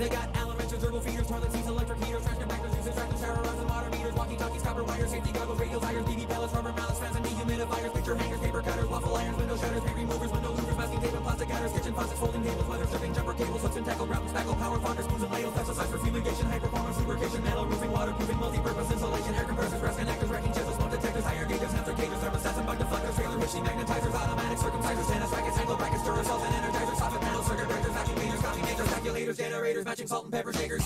They got Allen wrenches, turbo feeders, toilet seats, electric heaters, trash compactors, juices, tractors, shower rods, and water meters, walkie-talkies, copper wires, safety goggles, radial tires, BB pellets, rubber mallets, fans, and dehumidifiers, picture hangers, paper cutters, waffle irons, window shutters, paint removers, window louvers, masking tape, and plastic cutters, kitchen faucets, folding tables, weather stripping, jumper cables, hooks and tackle, grout and spackle, power fonders, spoons and ladles, exercise for fumigation, high performance lubrication, metal roofing, waterproofing, multi-purpose insulation, air compressors, rest connectors, wrecking chisels, smoke detectors, higher gauges, sensor cages, thermostats, and bug deflectors, trailer hitching, magnetizers, automatic circumcisers, tennis rackets, angle brackets, Duracells, and energizers, soffit panels, circuit breakers, vacuum cleaners, coffee makers, calculators, generators, matching salt and pepper shakers. I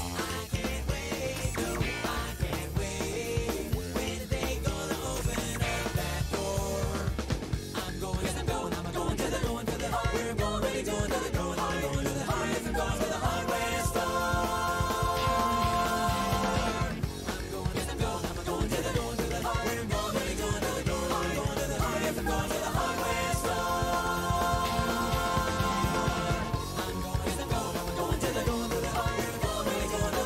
can't wait, no, I can't wait. When they gonna open up that door? I'm going, yes I'm going to the, where I'm going, really going to the, I'm going to the, yes I'm going to the hardware store. I'm going, yes I'm going to the, where I'm going, really going to the, I'm going to the, yes I'm going to the hardware store. I'm going, yes I'm going to the, where I'm going, really going to the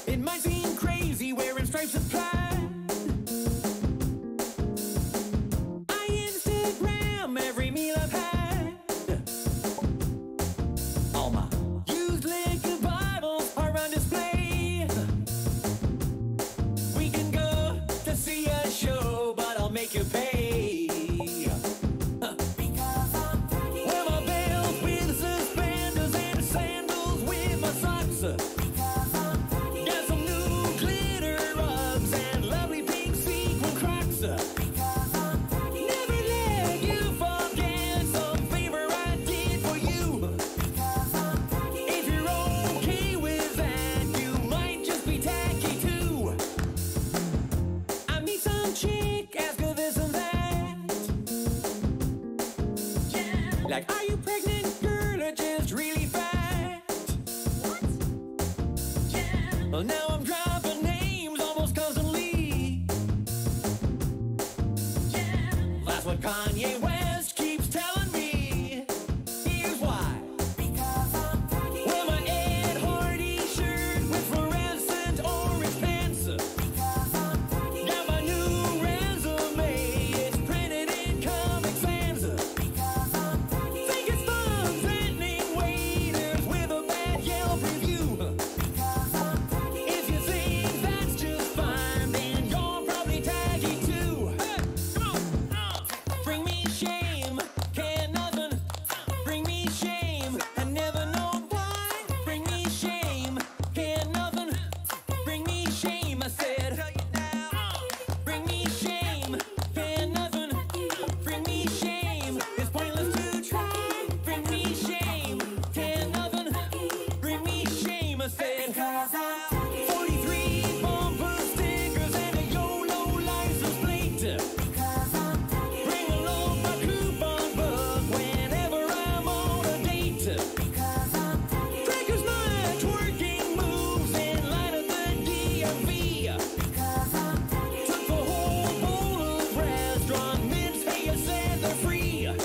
It might seem crazy wearing stripes of pride. I Instagram every meal I've had. All my used liquor bottles are on display. We can go to see a show, but I'll make you pay. Wear my belts with suspenders and sandals with my socks. Got some new glitter rugs and lovely pink sequin Crocs. Never let you forget some favor I did for you. If you're okay with that, you might just be tacky too. I meet some chick, ask her this and that. Like, are you pregnant, girl, or just really fat? Well, now I'm dropping names almost constantly. That's what Kanye West keeps telling me. Here's why. Wear my Ed Hardy shirt with fluorescent orange pants. Got my new resume, it's printed in Comic Sans. Think it's fun threatening waiters with a bad Yelp review. If you think that's just fine, then you're probably taggy too. Hey, come on. Bring me shame, can't nothing. Bring me shame, I never know why. Bring me shame, can't nothing. Bring me shame, I said. Bring me shame, can't nothing. Bring me shame, it's pointless to try. Bring me shame, can't nothing. Bring me shame, I said. 43 bumper stickers and a YOLO license plate. Bring along my coupon book whenever I'm on a date. Practice my twerking moves in line at the DMV. Took the whole bowl of restaurant mints, hey, you said they're free. I'll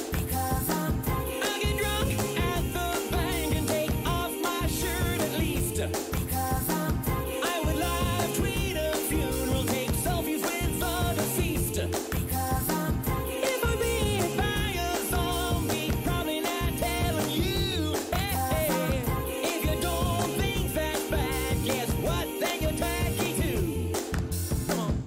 get drunk at the bank and take off my shirt at least. I would live tweet a funeral, take selfies with the deceased. If I'm being by a zombie, probably not telling you. Hey, if you don't think that's bad, guess what? Then you're tacky too. Come on.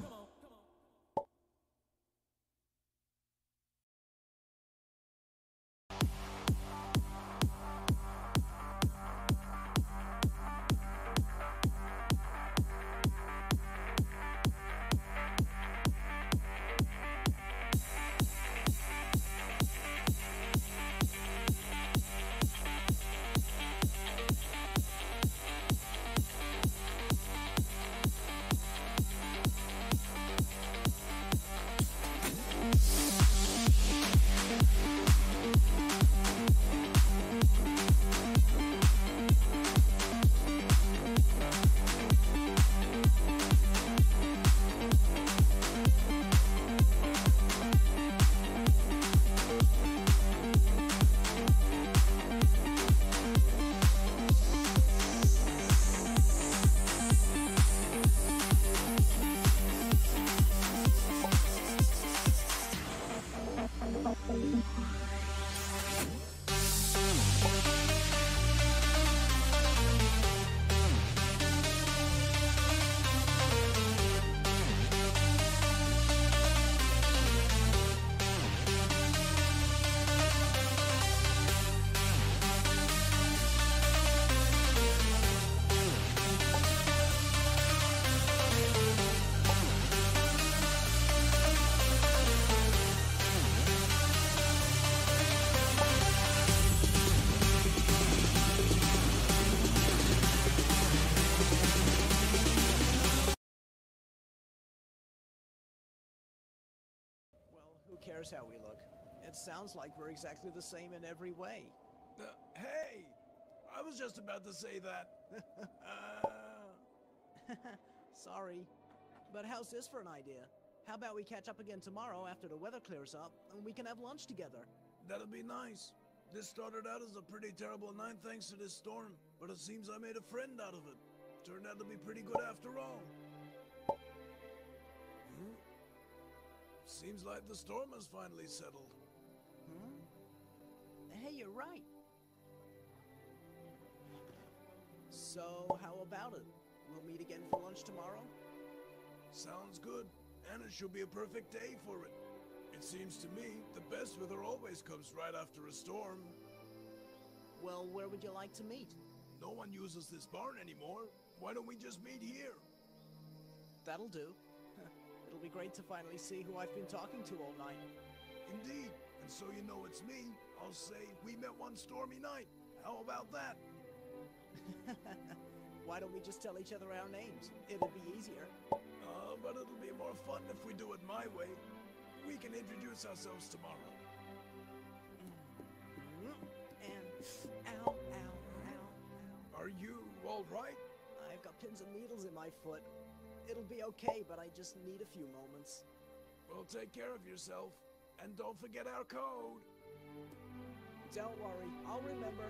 Who cares how we look? It sounds like we're exactly the same in every way. Hey! I was just about to say that. Sorry. But how's this for an idea? How about we catch up again tomorrow after the weather clears up, and we can have lunch together? That'll be nice. This started out as a pretty terrible night thanks to this storm, but it seems I made a friend out of it. Turned out to be pretty good after all. Seems like the storm has finally settled. Hey, you're right. So, how about it? We'll meet again for lunch tomorrow? Sounds good, and it should be a perfect day for it. It seems to me the best weather always comes right after a storm. Well, where would you like to meet? No one uses this barn anymore. Why don't we just meet here? That'll do. It'll be great to finally see who I've been talking to all night. Indeed, and so you know it's me, I'll say we met one stormy night. How about that? Why don't we just tell each other our names? It'll be easier. But it'll be more fun if we do it my way. We can introduce ourselves tomorrow. And ow, ow, ow, Are you all right? ow. I've got pins and needles in my foot. It'll be okay, but I just need a few moments. Well, take care of yourself, and don't forget our code. Don't worry, I'll remember.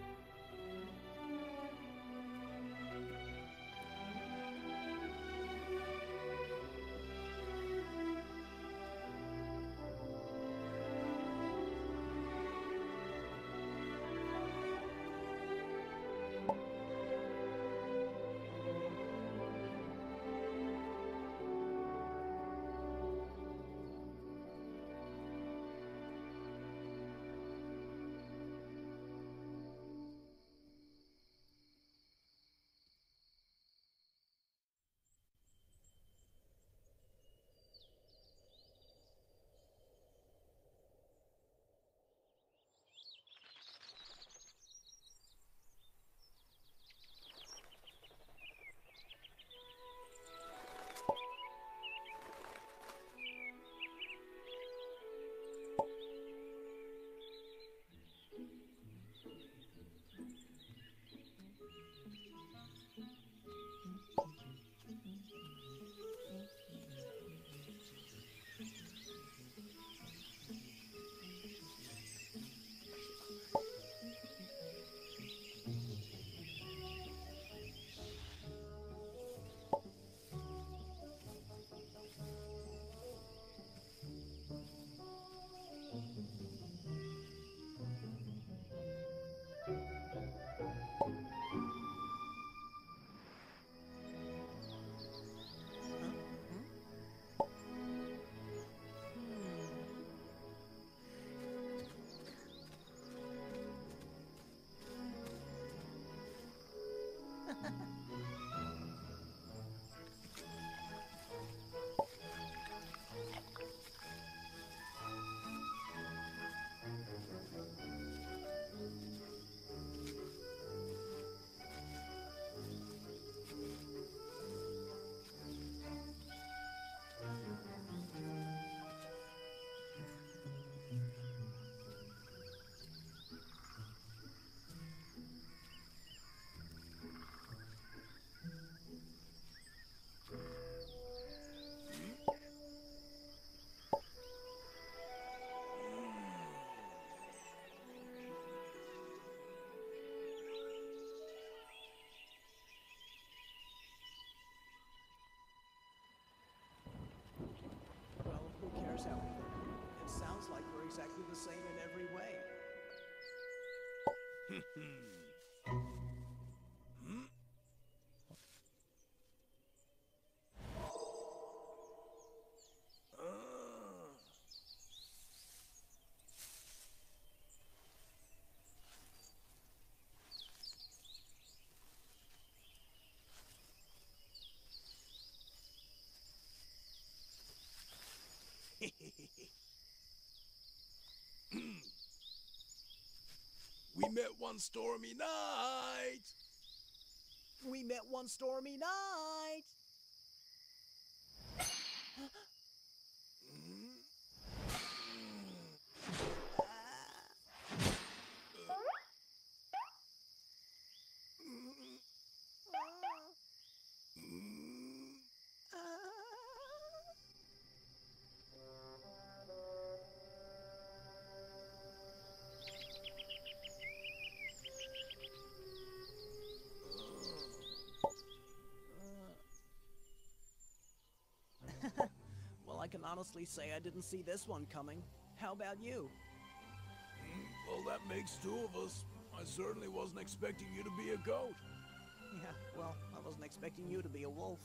Exactly the same in every way. We met one stormy night. We met one stormy night. honestly say I didn't see this one coming. How about you? Well, that makes two of us. I certainly wasn't expecting you to be a goat. Yeah, well, I wasn't expecting you to be a wolf.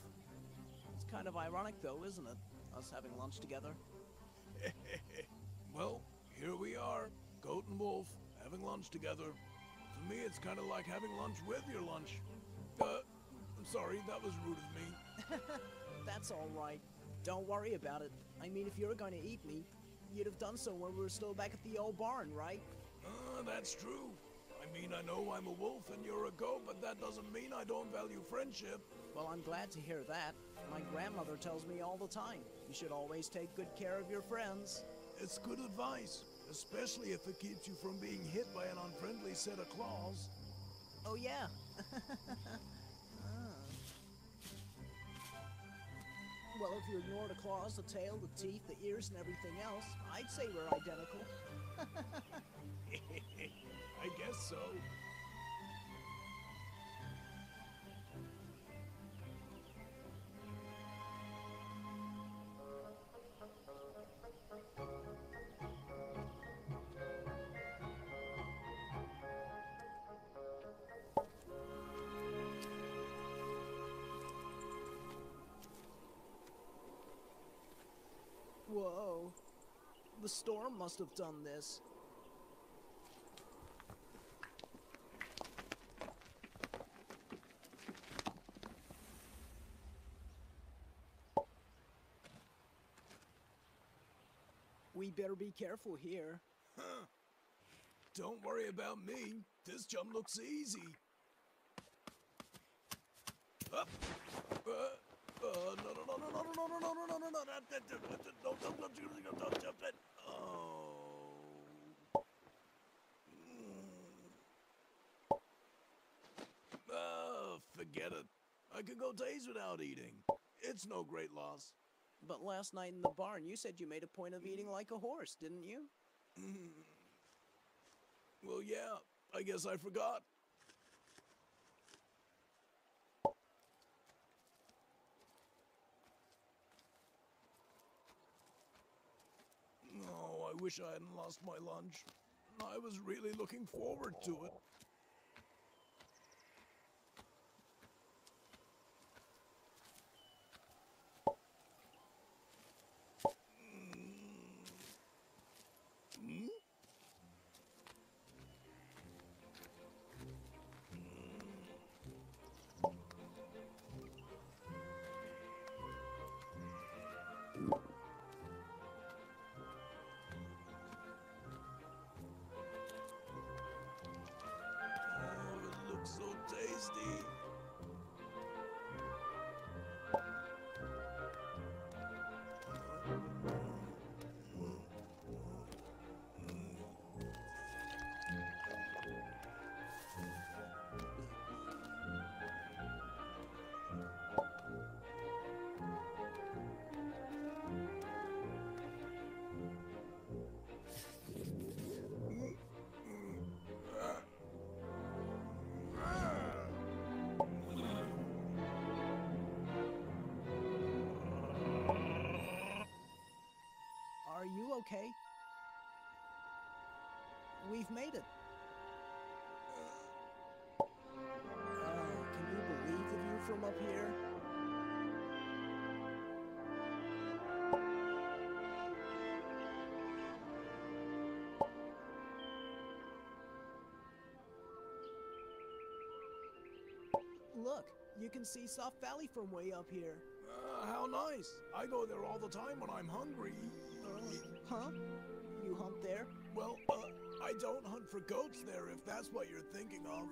It's kind of ironic though, isn't it? Us having lunch together. Well, here we are, goat and wolf, having lunch together. To me, it's kind of like having lunch with your lunch. I'm sorry, that was rude of me. That's all right. Don't worry about it. I mean, if you were going to eat me, you'd have done so when we were still back at the old barn, right? That's true. I mean, I know I'm a wolf and you're a goat, but that doesn't mean I don't value friendship. Well, I'm glad to hear that. My grandmother tells me all the time, you should always take good care of your friends. It's good advice, especially if it keeps you from being hit by an unfriendly set of claws. Oh, yeah. Well, if you ignore the claws, the tail, the teeth, the ears, and everything else, I'd say we're identical. I guess so. Whoa. The storm must have done this. We better be careful here. Huh. Don't worry about me. This jump looks easy. Up. No, don't jump it. Oh. Forget it. I could go days without eating. It's no great loss. But last night in the barn, you said you made a point of eating like a horse, didn't you? Well, yeah. I guess I forgot. Oh, I wish I hadn't lost my lunch. I was really looking forward to it. So tasty. Are you okay? We've made it. Can you believe the view from up here? Look, you can see Soft Valley from way up here. How nice. I go there all the time when I'm hungry. Huh? You hunt there? Well, I don't hunt for goats there, if that's what you're thinking of.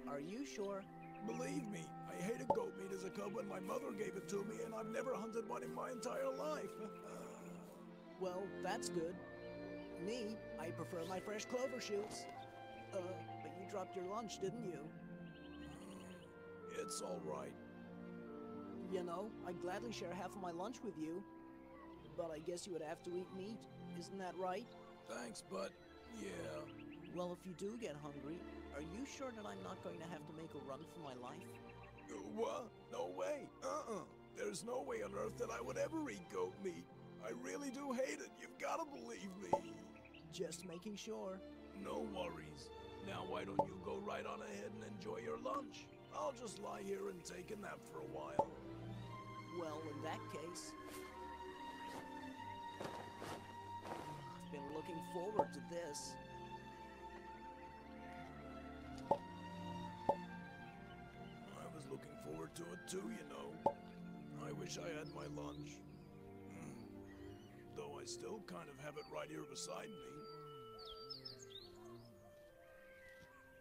Are you sure? Believe me, I hated goat meat as a cub when my mother gave it to me, and I've never hunted one in my entire life. Well, that's good. Me, I prefer my fresh clover shoots. But you dropped your lunch, didn't you? It's all right. You know, I'd gladly share half of my lunch with you. But I guess you would have to eat meat. Isn't that right? Thanks, but yeah. Well, if you do get hungry, are you sure that I'm not going to have to make a run for my life? What? No way. There's no way on earth that I would ever eat goat meat. I really do hate it. You've got to believe me. Just making sure. No worries. Now why don't you go right on ahead and enjoy your lunch? I'll just lie here and take a nap for a while. Well, in that case... I've been looking forward to this. I was looking forward to it too, you know. I wish I had my lunch. Though I still kind of have it right here beside me.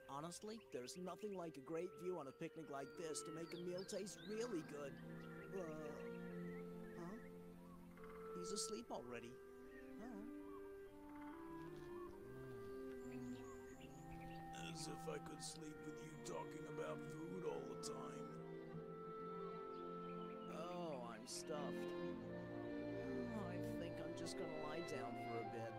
Honestly, there's nothing like a great view on a picnic like this to make a meal taste really good. Huh? He's asleep already. Huh? As if I could sleep with you talking about food all the time. Oh, I'm stuffed. Oh, I think I'm just gonna lie down for a bit.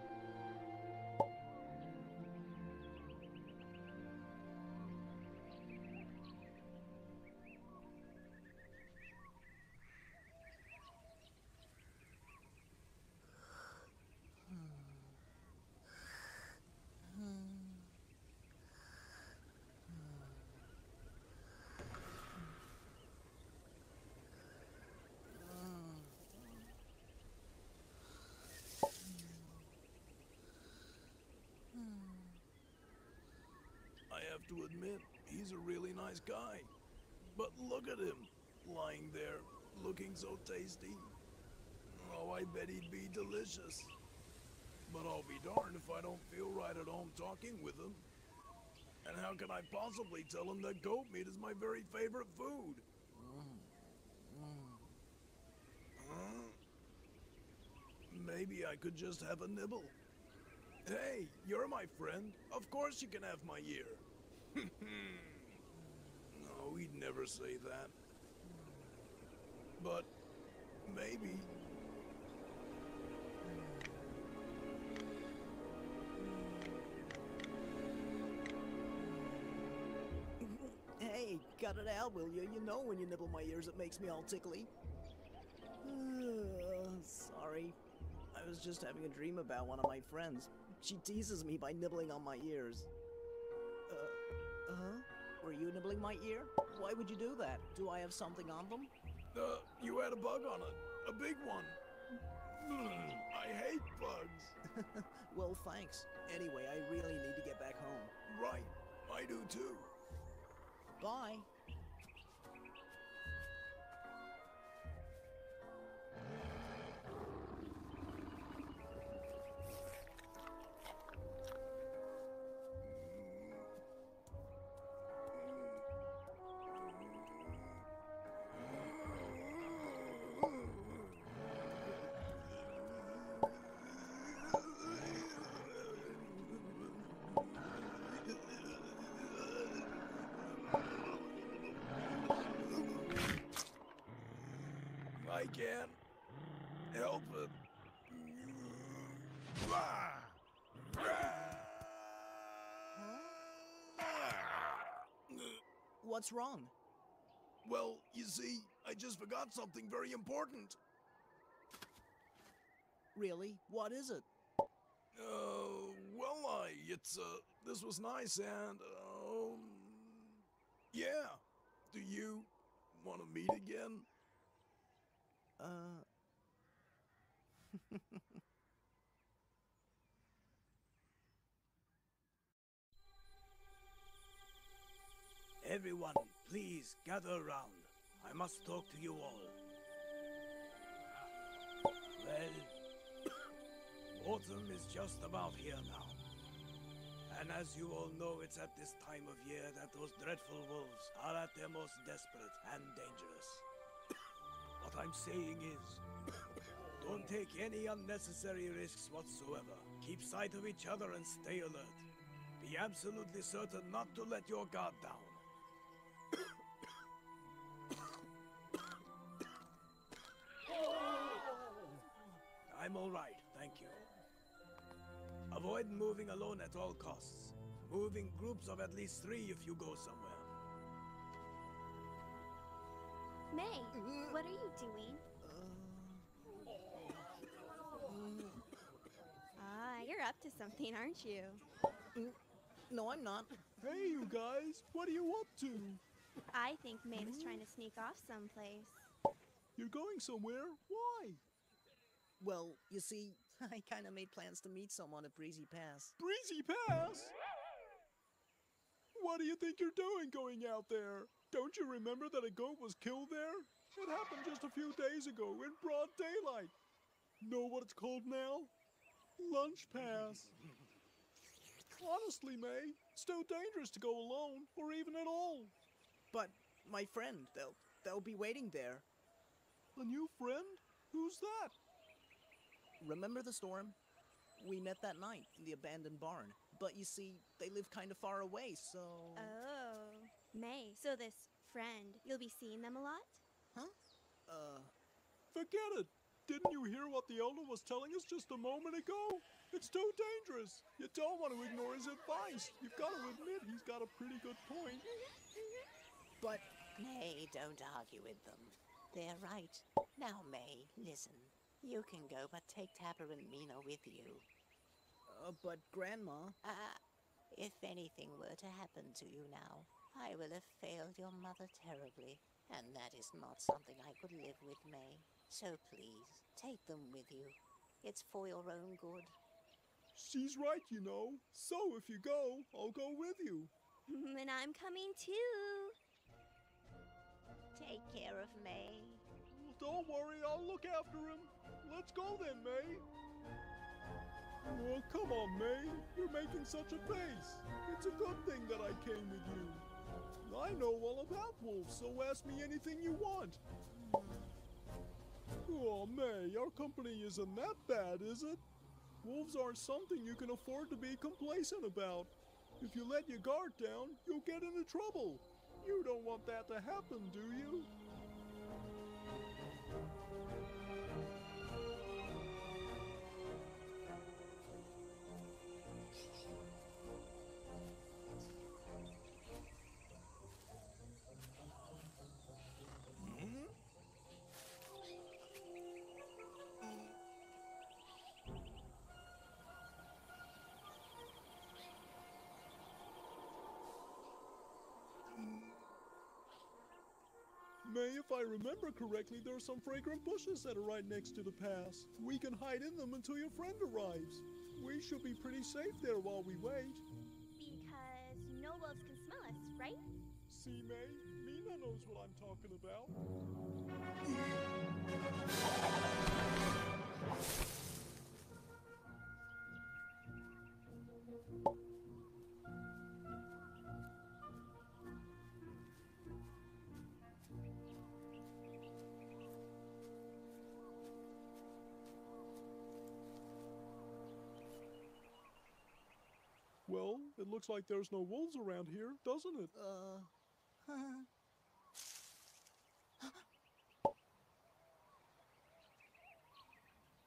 I have to admit, he's a really nice guy. But look at him, lying there, looking so tasty. Oh, I bet he'd be delicious. But I'll be darned if I don't feel right at home talking with him. And how can I possibly tell him that goat meat is my very favorite food? Huh? Maybe I could just have a nibble. Hey, you're my friend. Of course you can have my ear. No, he'd never say that. But maybe. Hey, cut it out, will you? You know when you nibble my ears, it makes me all tickly. Sorry. I was just having a dream about one of my friends. She teases me by nibbling on my ears. Were you nibbling my ear? Why would you do that? Do I have something on them? You had a bug on it. A big one. I hate bugs. Well, thanks. Anyway, I really need to get back home. Right. I do too. Bye. I can't help it. What's wrong? Well, you see, I just forgot something very important. Really? What is it? Well, this was nice and, yeah. Do you want to meet again? Everyone, please gather around. I must talk to you all. Well, autumn is just about here now. And as you all know, it's at this time of year that those dreadful wolves are at their most desperate and dangerous. What I'm saying is, don't take any unnecessary risks whatsoever. Keep sight of each other and stay alert. Be absolutely certain not to let your guard down. I'm all right, thank you. Avoid moving alone at all costs. Move in groups of at least 3 if you go somewhere. May, what are you doing? Ah, you're up to something, aren't you? No, I'm not. Hey, you guys, what are you up to? I think May was trying to sneak off someplace. You're going somewhere? Why? Well, you see, I kind of made plans to meet someone at Breezy Pass. Breezy Pass? What do you think you're doing going out there? Don't you remember that a goat was killed there? It happened just a few days ago in broad daylight. Know what it's called now? Lunch Pass. Honestly, May, it's too dangerous to go alone, or even at all. But my friend, they'll be waiting there. A new friend? Who's that? Remember the storm? We met that night in the abandoned barn. But you see, they live kind of far away, so... Oh, May, so this friend, you'll be seeing them a lot? Huh? Forget it. Didn't you hear what the elder was telling us just a moment ago? It's too dangerous. You don't want to ignore his advice. You've got to admit he's got a pretty good point. But... May, don't argue with them. They're right. Now, May, listen. You can go, but take Tapper and Mina with you. But Grandma... If anything were to happen to you now, I will have failed your mother terribly. And that is not something I could live with, May. So please, take them with you. It's for your own good. She's right, you know. So if you go, I'll go with you. And I'm coming too. Take care of May. Don't worry, I'll look after him. Let's go then, May. Oh, come on, May. You're making such a face. It's a good thing that I came with you. I know all about wolves, so ask me anything you want. Oh, May, our company isn't that bad, is it? Wolves aren't something you can afford to be complacent about. If you let your guard down, you'll get into trouble. You don't want that to happen, do you? May, if I remember correctly, there are some fragrant bushes that are right next to the pass. We can hide in them until your friend arrives. We should be pretty safe there while we wait. Because no wolves can smell us, right? See, May? Mina knows what I'm talking about. Well, it looks like there's no wolves around here, doesn't it?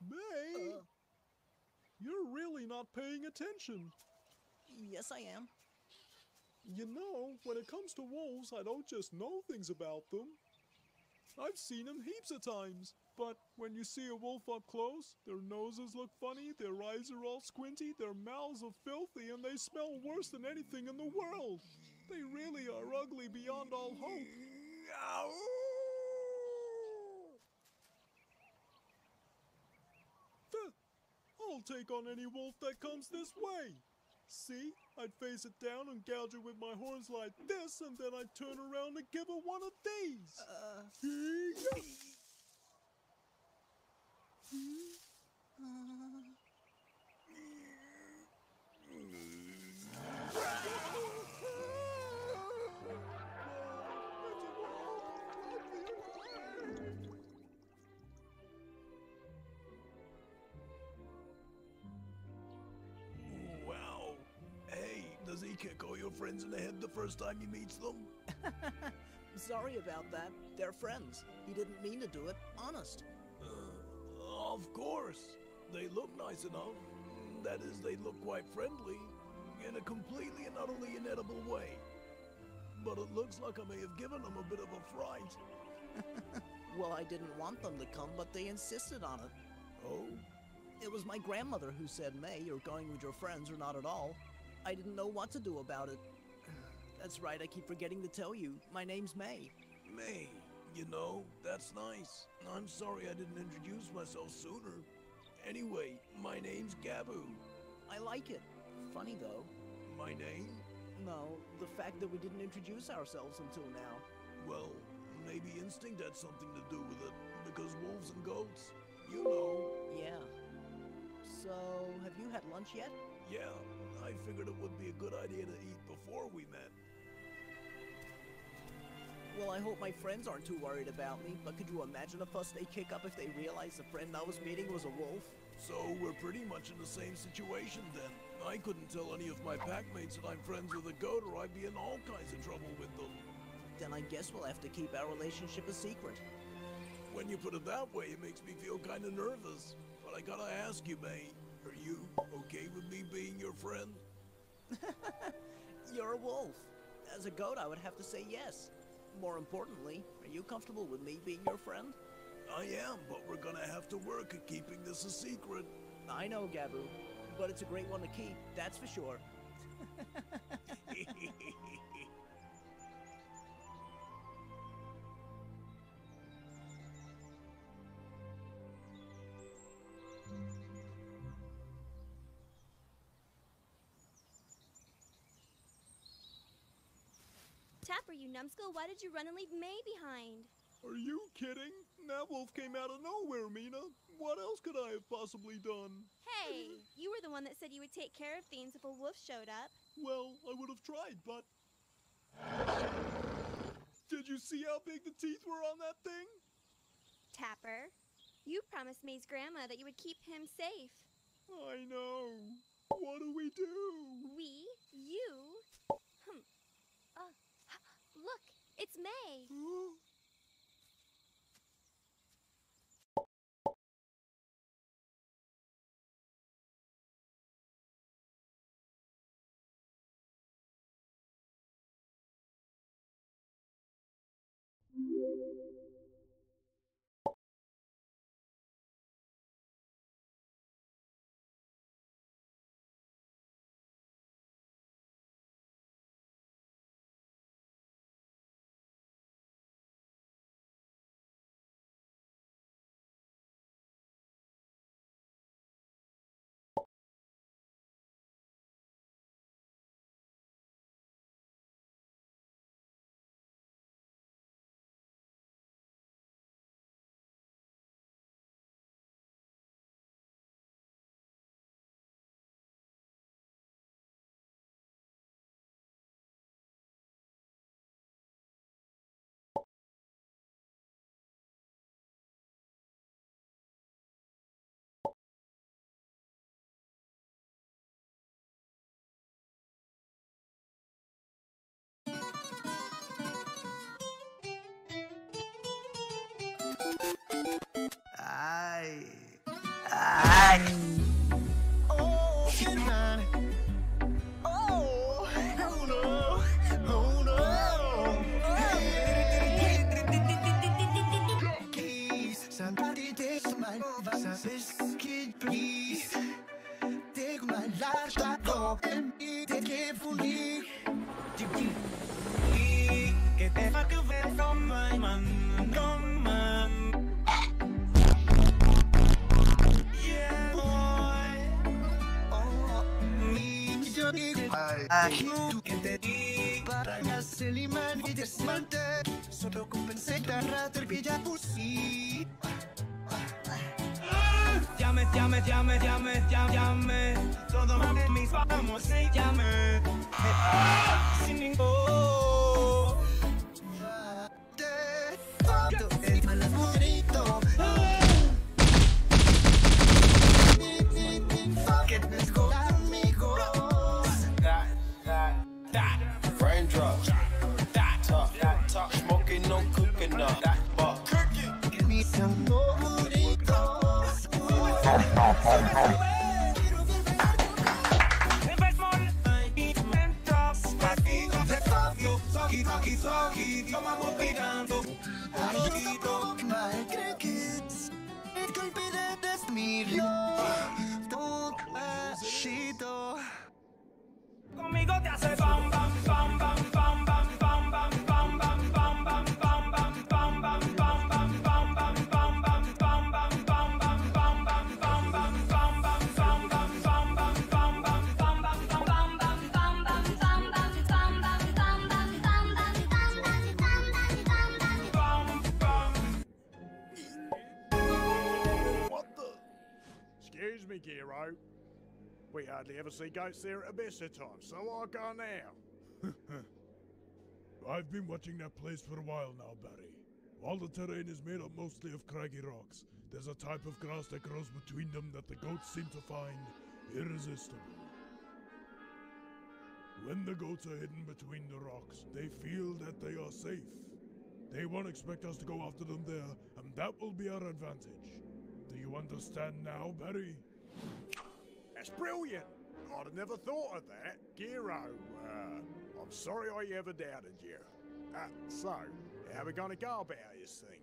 May! You're really not paying attention. Yes, I am. You know, when it comes to wolves, I don't just know things about them. I've seen them heaps of times. But when you see a wolf up close, their noses look funny, their eyes are all squinty, their mouths are filthy, and they smell worse than anything in the world. They really are ugly beyond all hope. I'll take on any wolf that comes this way. See, I'd face it down and gouge it with my horns like this, and then I'd turn around and give it one of these. Hee-yah! Wow. Hey, does he kick all your friends in the head the first time he meets them? Sorry about that. They're friends. He didn't mean to do it. Honest. Of course. They look nice enough. That is, they look quite friendly. In a completely and utterly inedible way. But it looks like I may have given them a bit of a fright. Well, I didn't want them to come, but they insisted on it. Oh? It was my grandmother who said, May, you're going with your friends or not at all. I didn't know what to do about it. That's right, I keep forgetting to tell you. My name's May. May, you know, that's nice. I'm sorry I didn't introduce myself sooner. Anyway, my name's Gabu. I like it. Funny, though. My name? No, the fact that we didn't introduce ourselves until now. Well, maybe instinct had something to do with it. Because wolves and goats, you know. Yeah. So, have you had lunch yet? Yeah, I figured it would be a good idea to eat before we met. Well, I hope my friends aren't too worried about me, but could you imagine a fuss they kick up if they realized the friend I was meeting was a wolf? So we're pretty much in the same situation then. I couldn't tell any of my packmates that I'm friends with a goat or I'd be in all kinds of trouble with them. Then I guess we'll have to keep our relationship a secret. When you put it that way, it makes me feel kind of nervous. But I gotta ask you, May, are you okay with me being your friend? You're a wolf. As a goat, I would have to say yes. More importantly, are you comfortable with me being your friend? I am, but we're gonna have to work at keeping this a secret. I know, Gabu, but it's a great one to keep, that's for sure. Tapper, you numbskull, why did you run and leave May behind? Are you kidding? That wolf came out of nowhere, Mina. What else could I have possibly done? Hey, you were the one that said you would take care of things if a wolf showed up. Well, I would have tried, but... Did you see how big the teeth were on that thing? Tapper, you promised May's grandma that you would keep him safe. I know. What do we do? We? You? Look, it's May. Llame, todo mis vamos, llame, sin ningún. Raindrops, top, smoking, no cooking up, but give me some burritos. Soggy, tomamos pegando. Excuse me, Giro. We hardly ever see goats there at the best of times, so I'll go now. I've been watching that place for a while now, Barry. While the terrain is made up mostly of craggy rocks, there's a type of grass that grows between them that the goats seem to find irresistible. When the goats are hidden between the rocks, they feel that they are safe. They won't expect us to go after them there, and that will be our advantage. Do you understand now, Barry? That's brilliant! I'd have never thought of that. Giro, I'm sorry I ever doubted you. So, how are we gonna go about this thing?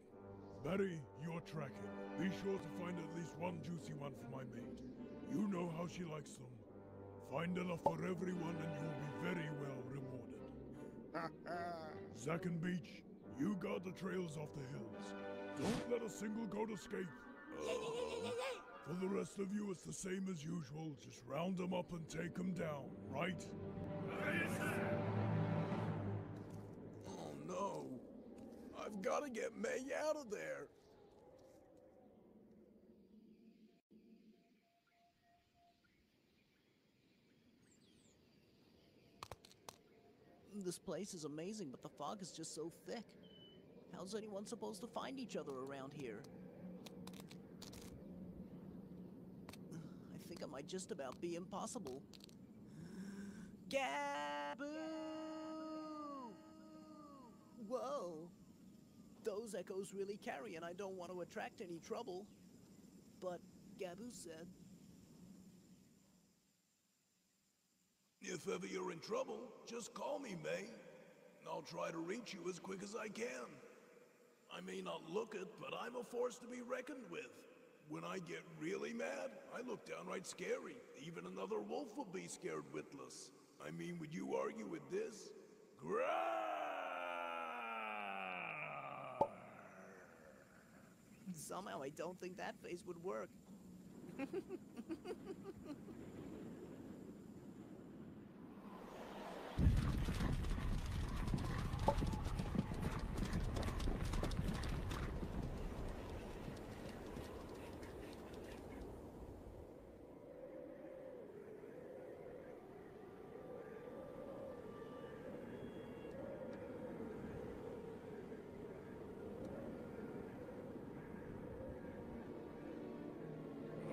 Barry, you're tracking. Be sure to find at least one juicy one for my mate. You know how she likes them. Find enough for everyone and you'll be very well rewarded. Zack and Beach, you guard the trails off the hills. Don't let a single goat escape. For the rest of you, it's the same as usual. Just round them up and take them down, right? Oh no. I've got to get May out of there. This place is amazing, but the fog is just so thick. How's anyone supposed to find each other around here? I think it might just about be impossible. Gaboo! Whoa! Those echoes really carry, and I don't want to attract any trouble. But Gaboo said... If ever you're in trouble, just call me, May. And I'll try to reach you as quick as I can. I may not look it, but I'm a force to be reckoned with. When I get really mad, I look downright scary. Even another wolf will be scared witless. I mean, would you argue with this? Growl! Somehow I don't think that phase would work.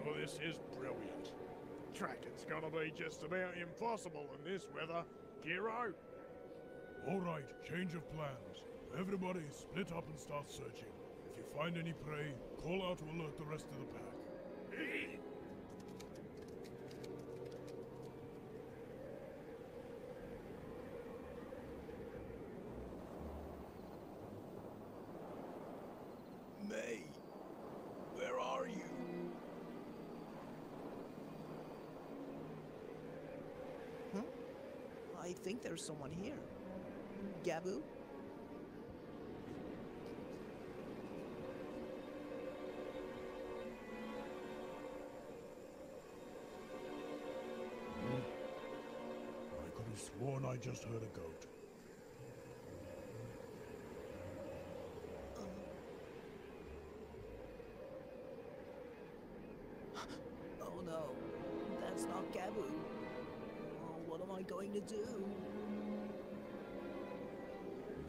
Oh, this is brilliant. Tracking's gonna be just about impossible in this weather. Giro? All right, change of plans. Everybody, split up and start searching. If you find any prey, call out to alert the rest of the pack. May, where are you? Huh? I think there's someone here. Gaboo? I could have sworn I just heard a goat. Oh no, that's not Gaboo. Oh, what am I going to do?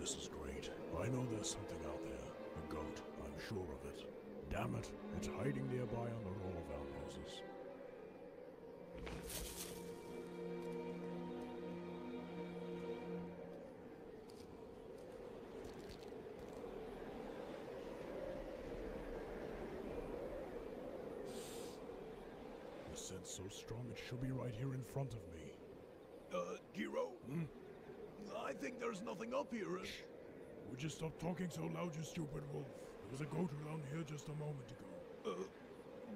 This is great. I know there's something out there. A goat, I'm sure of it. Damn it, it's hiding nearby under all of our noses. The scent's so strong it should be right here in front of me. Giro? I think there's nothing up here. Shh. Would you stop talking so loud, you stupid wolf? There was a goat around here just a moment ago.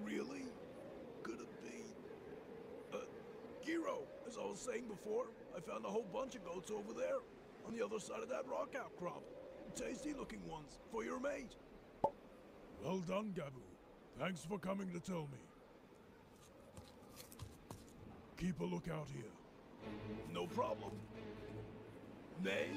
Really? Could it be? Giro, as I was saying before, I found a whole bunch of goats over there, on the other side of that rock outcrop. Tasty looking ones, for your mate. Well done, Gaboo. Thanks for coming to tell me. Keep a lookout here. No problem. May?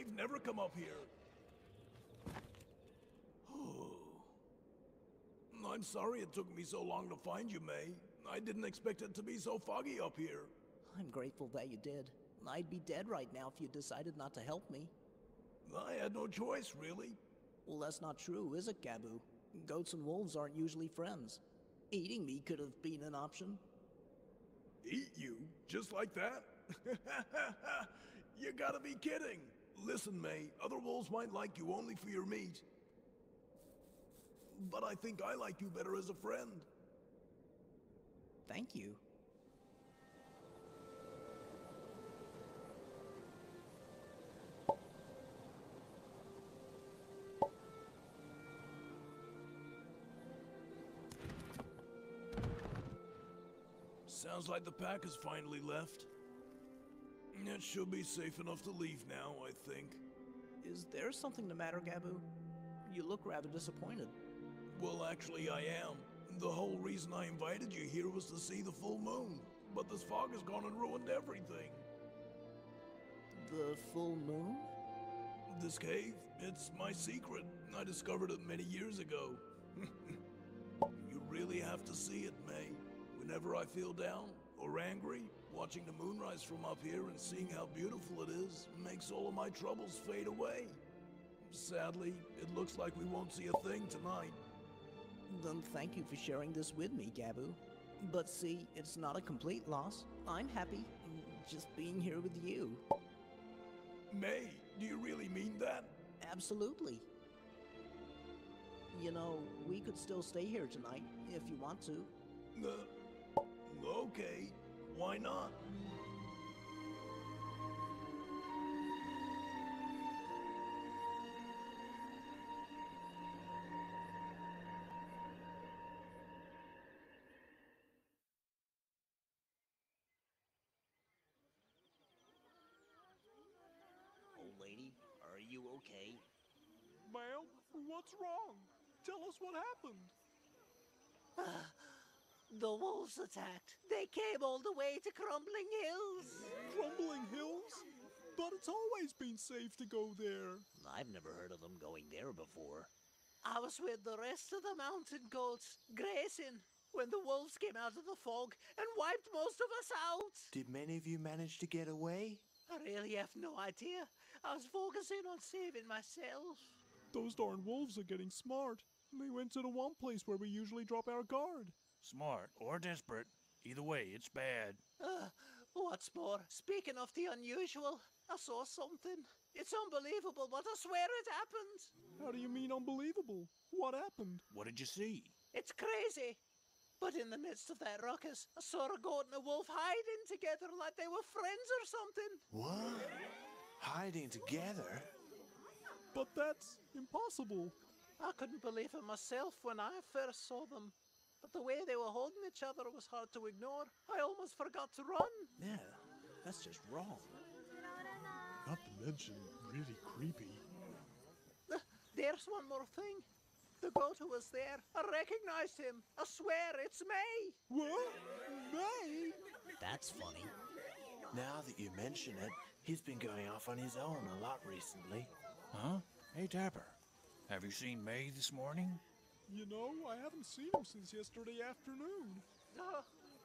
they've never come up here. I'm sorry it took me so long to find you, May. I didn't expect it to be so foggy up here. I'm grateful that you did. I'd be dead right now if you decided not to help me. I had no choice, really. Well, that's not true, is it, Gabu? Goats and wolves aren't usually friends. Eating me could have been an option. Eat you? Just like that? You gotta be kidding. Listen, May, other wolves might like you only for your meat. But I think I like you better as a friend. Thank you. Sounds like the pack has finally left. It should be safe enough to leave now, I think. Is there something the matter, Gabu? You look rather disappointed. Well, actually, I am. The whole reason I invited you here was to see the full moon. But this fog has gone and ruined everything. The full moon? This cave, it's my secret. I discovered it many years ago. You really have to see it, May. Whenever I feel down or angry, watching the moonrise from up here and seeing how beautiful it is makes all of my troubles fade away. Sadly, it looks like we won't see a thing tonight. Then thank you for sharing this with me, Gabu. But see, it's not a complete loss. I'm happy just being here with you. May, do you really mean that? Absolutely. You know, we could still stay here tonight, if you want to. Okay, why not? Old lady, are you okay? Ma'am, what's wrong? Tell us what happened. The wolves attacked. They came all the way to Crumbling Hills. Crumbling Hills? But it's always been safe to go there. I've never heard of them going there before. I was with the rest of the mountain goats, grazing, when the wolves came out of the fog and wiped most of us out. Did many of you manage to get away? I really have no idea. I was focusing on saving myself. Those darn wolves are getting smart. They went to the one place where we usually drop our guard. Smart or desperate, either way, it's bad. What's more, speaking of the unusual, I saw something. It's unbelievable, but I swear it happened. How do you mean unbelievable? What happened? What did you see? It's crazy. But in the midst of that ruckus, I saw a goat and a wolf hiding together like they were friends or something. What? Hiding together? But that's impossible. I couldn't believe it myself when I first saw them. But the way they were holding each other was hard to ignore. I almost forgot to run. Yeah, that's just wrong. Not to mention, really creepy. There's one more thing. The goat who was there, I recognized him. I swear, it's May. What? May? That's funny. Now that you mention it, he's been going off on his own a lot recently. Huh? Hey, Dapper. Have you seen May this morning? You know, I haven't seen him since yesterday afternoon. Oh,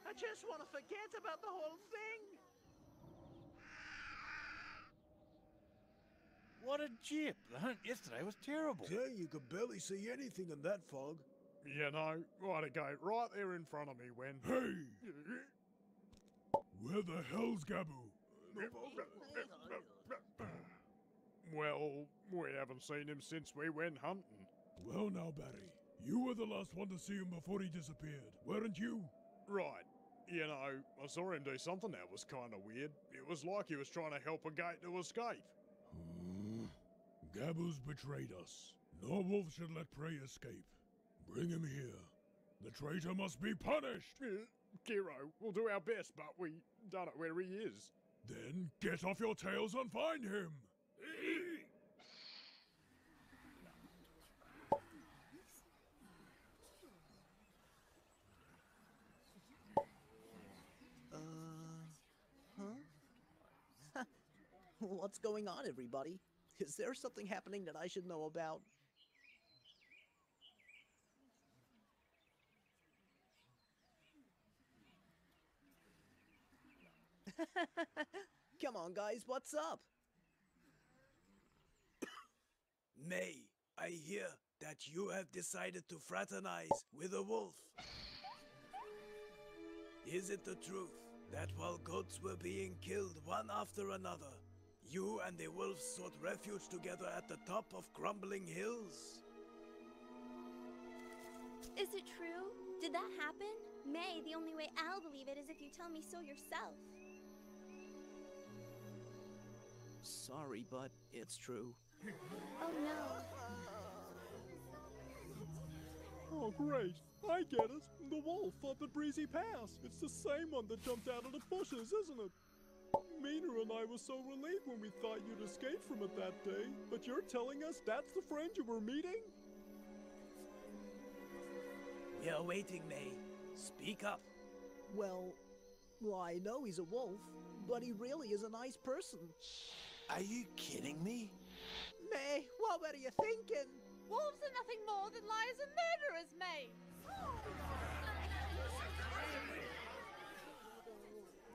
I just want to forget about the whole thing. What a jip! The hunt yesterday was terrible. Yeah, you could barely see anything in that fog. You know, right a gate right there in front of me when... Hey! Where the hell's Gabu? Well, we haven't seen him since we went hunting. Well now, Barry. You were the last one to see him before he disappeared, weren't you? Right. You know, I saw him do something that was kind of weird. It was like he was trying to help a gate to escape. Gabu's betrayed us. No wolf should let prey escape. Bring him here. The traitor must be punished! Kiro, we'll do our best, but we don't know where he is. Then get off your tails and find him! What's going on, everybody? Is there something happening that I should know about? Come on, guys, what's up? May, I hear that you have decided to fraternize with a wolf. Is it the truth that while goats were being killed one after another, you and the wolves sought refuge together at the top of crumbling hills? Is it true? Did that happen? May, the only way I'll believe it is if you tell me so yourself. Sorry, but it's true. Oh no. Oh, great. I get it. The wolf up at Breezy Pass. It's the same one that jumped out of the bushes, isn't it? Mina and I were so relieved when we thought you'd escaped from it that day. But you're telling us that's the friend you were meeting? We are waiting, May. Speak up. Well, I know he's a wolf, but he really is a nice person. Are you kidding me? May, what were you thinking? Wolves are nothing more than liars and murderers, May.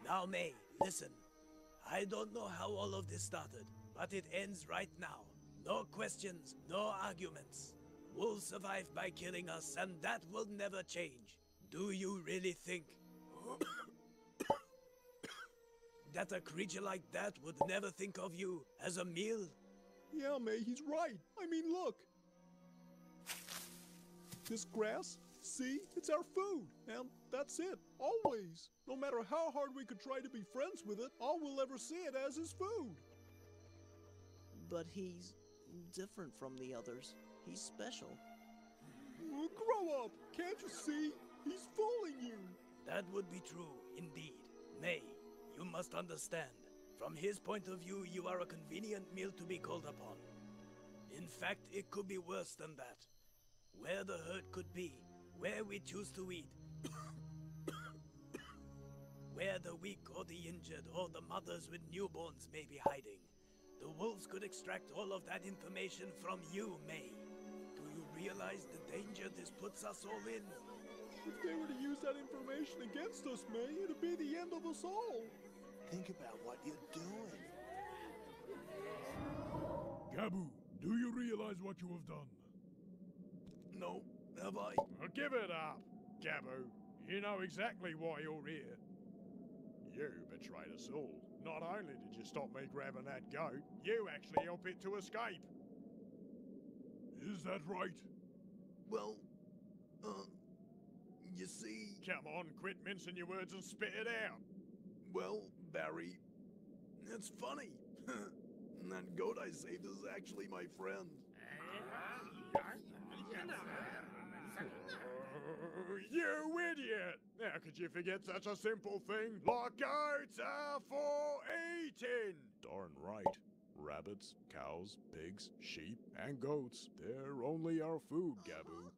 Now, May, listen. I don't know how all of this started, but it ends right now. No questions, no arguments. Wolves survived by killing us, and that will never change. Do you really think that a creature like that would never think of you as a meal? Yeah, May, he's right. I mean, look. This grass, see? It's our food. And that's it. Always. No matter how hard we could try to be friends with it, all we'll ever see it as is food. But he's different from the others. He's special. Oh, grow up. Can't you see? He's fooling you. That would be true, indeed. May, you must understand. From his point of view, you are a convenient meal to be called upon. In fact, it could be worse than that. Where the herd could be, where we choose to eat, where the weak or the injured or the mothers with newborns may be hiding. The wolves could extract all of that information from you, May. Do you realize the danger this puts us all in? If they were to use that information against us, May, it'd be the end of us all. Think about what you're doing. Gabu, do you realize what you have done? No, have I? Well, give it up, Gabu. You know exactly why you're here. You betrayed us all. Not only did you stop me grabbing that goat, you actually helped it to escape. Is that right? Well, you see... Come on, quit mincing your words and spit it out. Well, Barry, it's funny. That goat I saved is actually my friend. You idiot! How could you forget such a simple thing? Like goats are for eating! Darn right. Rabbits, cows, pigs, sheep, and goats, they're only our food, Gabu.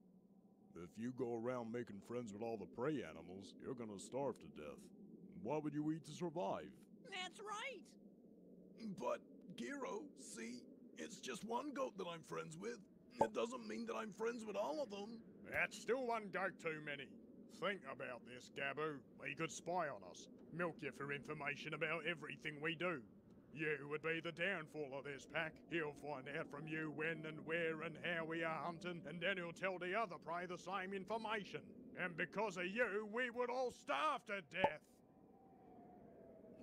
If you go around making friends with all the prey animals, you're gonna starve to death. What would you eat to survive? That's right. But, Giro, see, it's just one goat that I'm friends with. It doesn't mean that I'm friends with all of them. That's still one goat too many. Think about this, Gabu. He could spy on us, milk you for information about everything we do. You would be the downfall of this pack. He'll find out from you when and where and how we are hunting, and then he'll tell the other prey the same information. And because of you, we would all starve to death.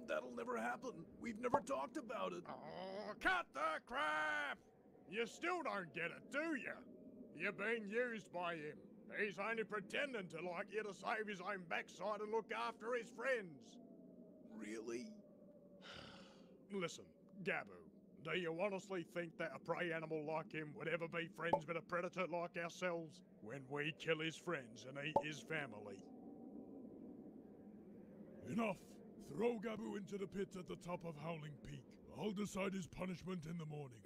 That'll never happen. We've never talked about it. Oh, cut the crap! You still don't get it, do you? You're being used by him. He's only pretending to like you to save his own backside and look after his friends. Really? Listen, Gabu, do you honestly think that a prey animal like him would ever be friends with a predator like ourselves when we kill his friends and eat his family? Enough! Throw Gabu into the pit at the top of Howling Peak. I'll decide his punishment in the morning.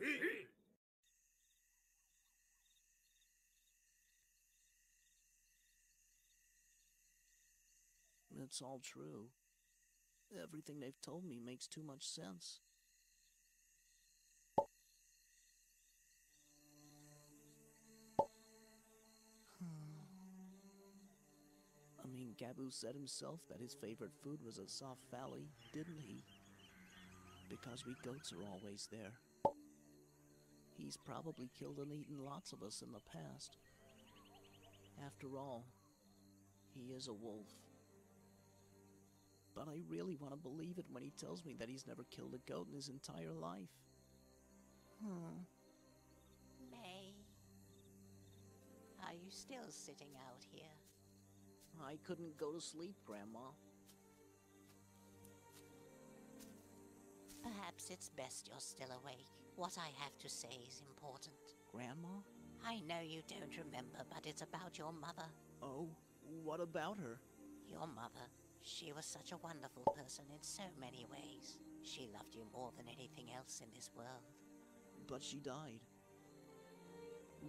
It's all true. Everything they've told me makes too much sense. Gabu said himself that his favorite food was a soft valley, didn't he? Because we goats are always there. He's probably killed and eaten lots of us in the past. After all, he is a wolf. But I really want to believe it when he tells me that he's never killed a goat in his entire life. May, are you still sitting out here? I couldn't go to sleep, Grandma. Perhaps it's best you're still awake. What I have to say is important. Grandma? I know you don't remember, but it's about your mother. Oh, what about her? Your mother. She was such a wonderful person in so many ways. She loved you more than anything else in this world. But she died.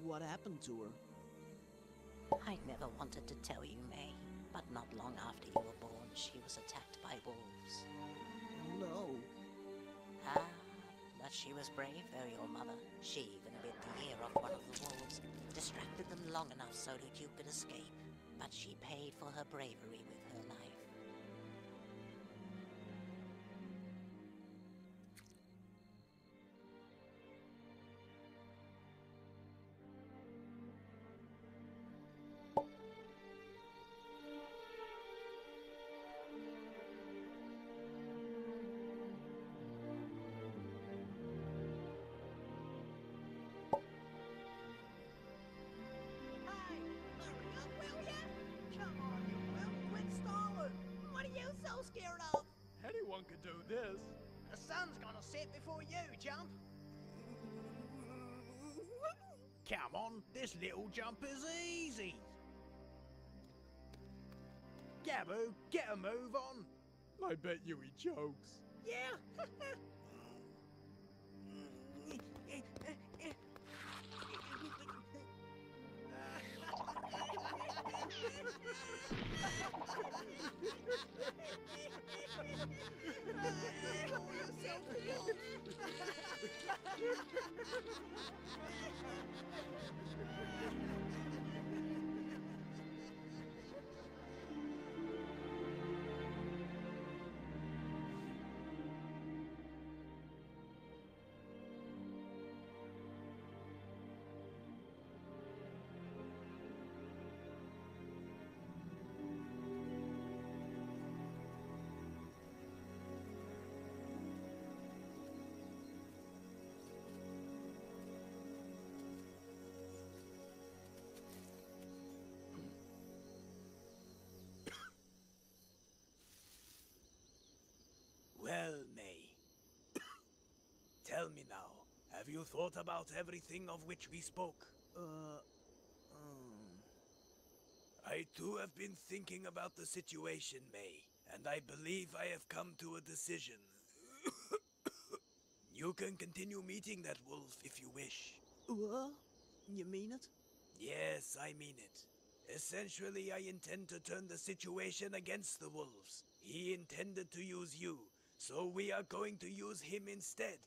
What happened to her? I never wanted to tell you, May, but not long after you were born, she was attacked by wolves. No. Ah, but she was brave, though, your mother. She even bit the ear off one of the wolves, distracted them long enough so that you could escape. But she paid for her bravery with her life. Scared of? Anyone could do this. The sun's gonna set before you, Jump. Come on, this little jump is easy. Gabu, get a move on. I bet you he jokes. Yeah. Well, May. Tell me now, have you thought about everything of which we spoke? I too have been thinking about the situation, May, and I believe I have come to a decision. You can continue meeting that wolf if you wish. What? You mean it? Yes, I mean it. Essentially, I intend to turn the situation against the wolves. He intended to use you, so we are going to use him instead.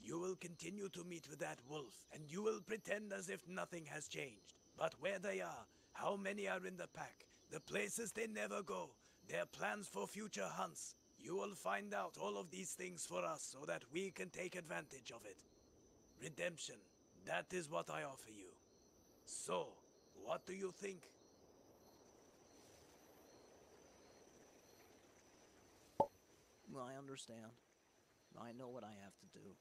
You will continue to meet with that wolf, and you will pretend as if nothing has changed. But where they are, how many are in the pack, the places they never go, their plans for future hunts, you will find out all of these things for us so that we can take advantage of it. Redemption, that is what I offer you. So, what do you think? Well, I understand. I know what I have to do.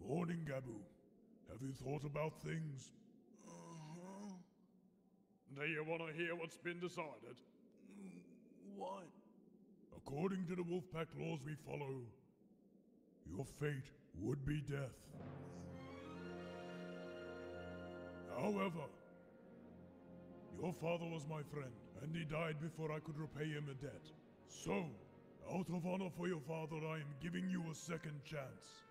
Morning, Gabu. Have you thought about things? Do you want to hear what's been decided? What? According to the Wolfpack laws we follow, your fate would be death. However, your father was my friend, and he died before I could repay him a debt. So, Out of honor for your father, I am giving you a second chance.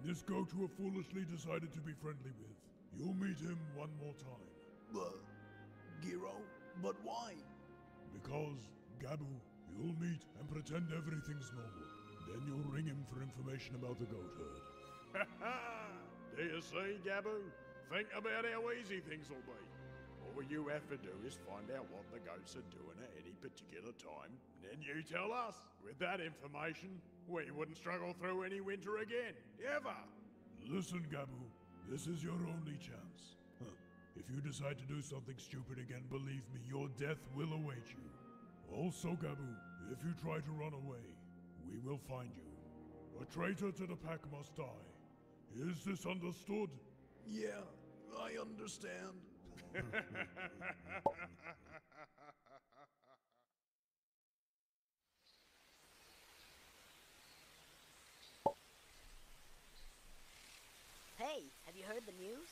This goat you have foolishly decided to be friendly with. You'll meet him one more time. Giro? But why? Because, Gabu, you'll meet and pretend everything's normal. Then you'll ring him for information about the goat herd. Do you see, Gabu? Think about how easy things will be. All you have to do is find out what the goats are doing at any particular time, then you tell us. With that information, we wouldn't struggle through any winter again, ever. Listen, Gabu, this is your only chance. If you decide to do something stupid again, believe me, your death will await you. Also, Gabu, if you try to run away, we will find you. A traitor to the pack must die. Is this understood? Yeah, I understand. Hey, have you heard the news?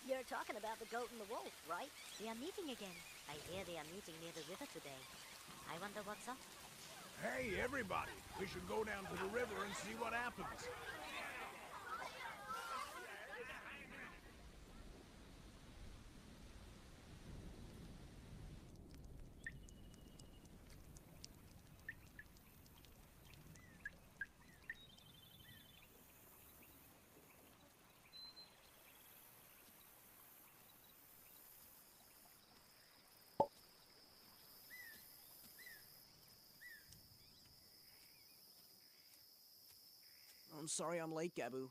You're talking about the goat and the wolf, right? They are meeting again. I hear they are meeting near the river today. I wonder what's up. Hey, everybody! We should go down to the river and see what happens. I'm sorry I'm late, Gabu.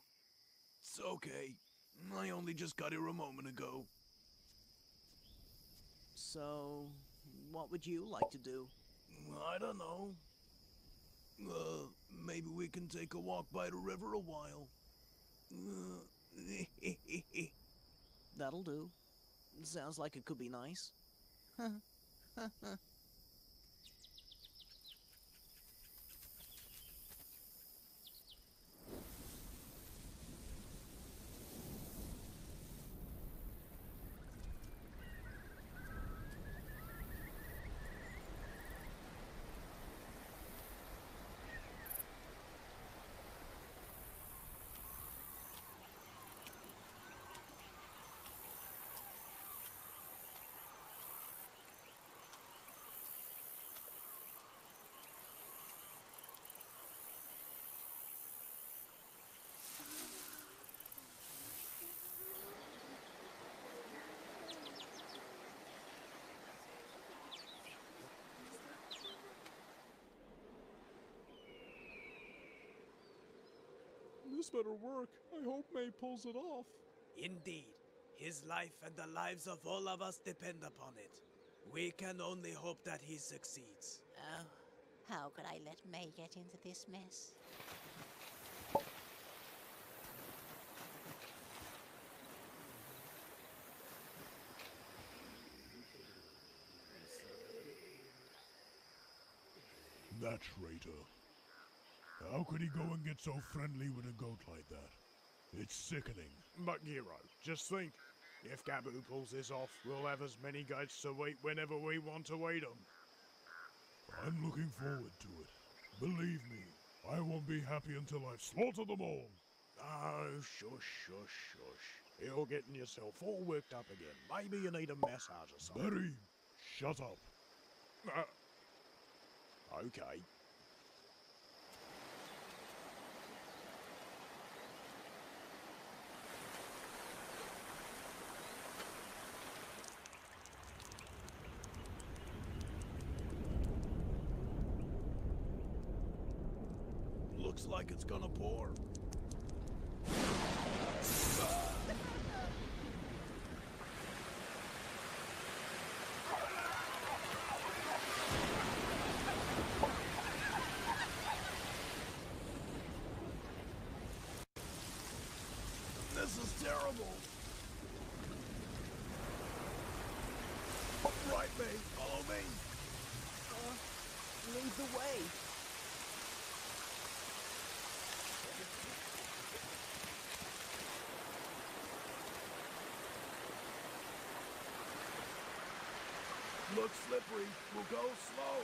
It's okay. I only just got here a moment ago. So, what would you like to do? I don't know. Maybe we can take a walk by the river a while. That'll do. Sounds like it could be nice. This better work. I hope May pulls it off. Indeed. His life and the lives of all of us depend upon it. We can only hope that he succeeds. Oh, how could I let May get into this mess? That traitor. How could he go and get so friendly with a goat like that? It's sickening. But Giro, just think. If Gabu pulls this off, we'll have as many goats to eat whenever we want to eat them. I'm looking forward to it. Believe me, I won't be happy until I've slaughtered them all. Oh, shush, shush, shush. You're getting yourself all worked up again. Maybe you need a massage or something. Barry, shut up. Okay. Looks like it's gonna pour. This is terrible. Right, May. Follow me. Lead the way. Looks slippery. We'll go slow.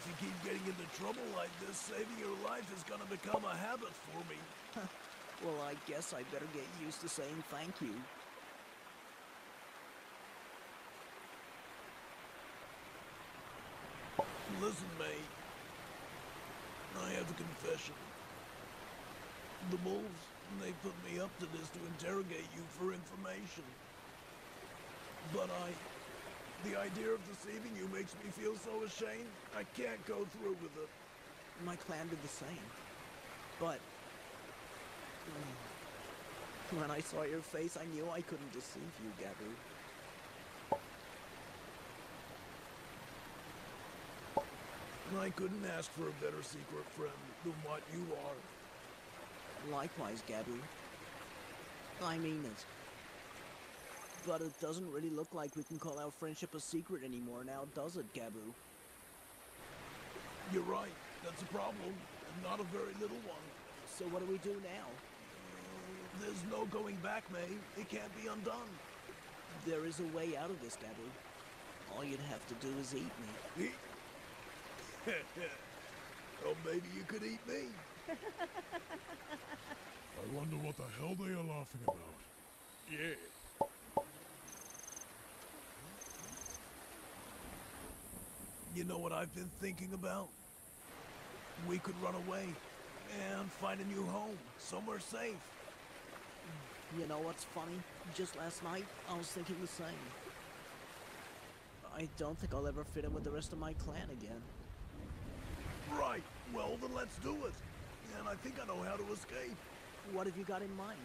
you keep getting into trouble like this, saving your life is gonna become a habit for me. Well, I guess I better get used to saying thank you. Listen, May. I have a confession. The wolves, they put me up to this to interrogate you for information. But the idea of deceiving you makes me feel so ashamed, I can't go through with it. My clan did the same. But when I saw your face, I knew I couldn't deceive you, Gabu. I couldn't ask for a better secret friend than what you are. Likewise, Gabu. I mean it. But it doesn't really look like we can call our friendship a secret anymore now, does it, Gabu? You're right. That's a problem, and not a very little one. So what do we do now? There's no going back, May. It can't be undone. There is a way out of this, Gabu. All you'd have to do is eat me. Eat? Well, maybe you could eat me. I wonder what the hell they are laughing about. Yeah. You know what I've been thinking about? We could run away and find a new home, somewhere safe. You know what's funny? Just last night, I was thinking the same. I don't think I'll ever fit in with the rest of my clan again. Right. Well, then let's do it. And I think I know how to escape. What have you got in mind?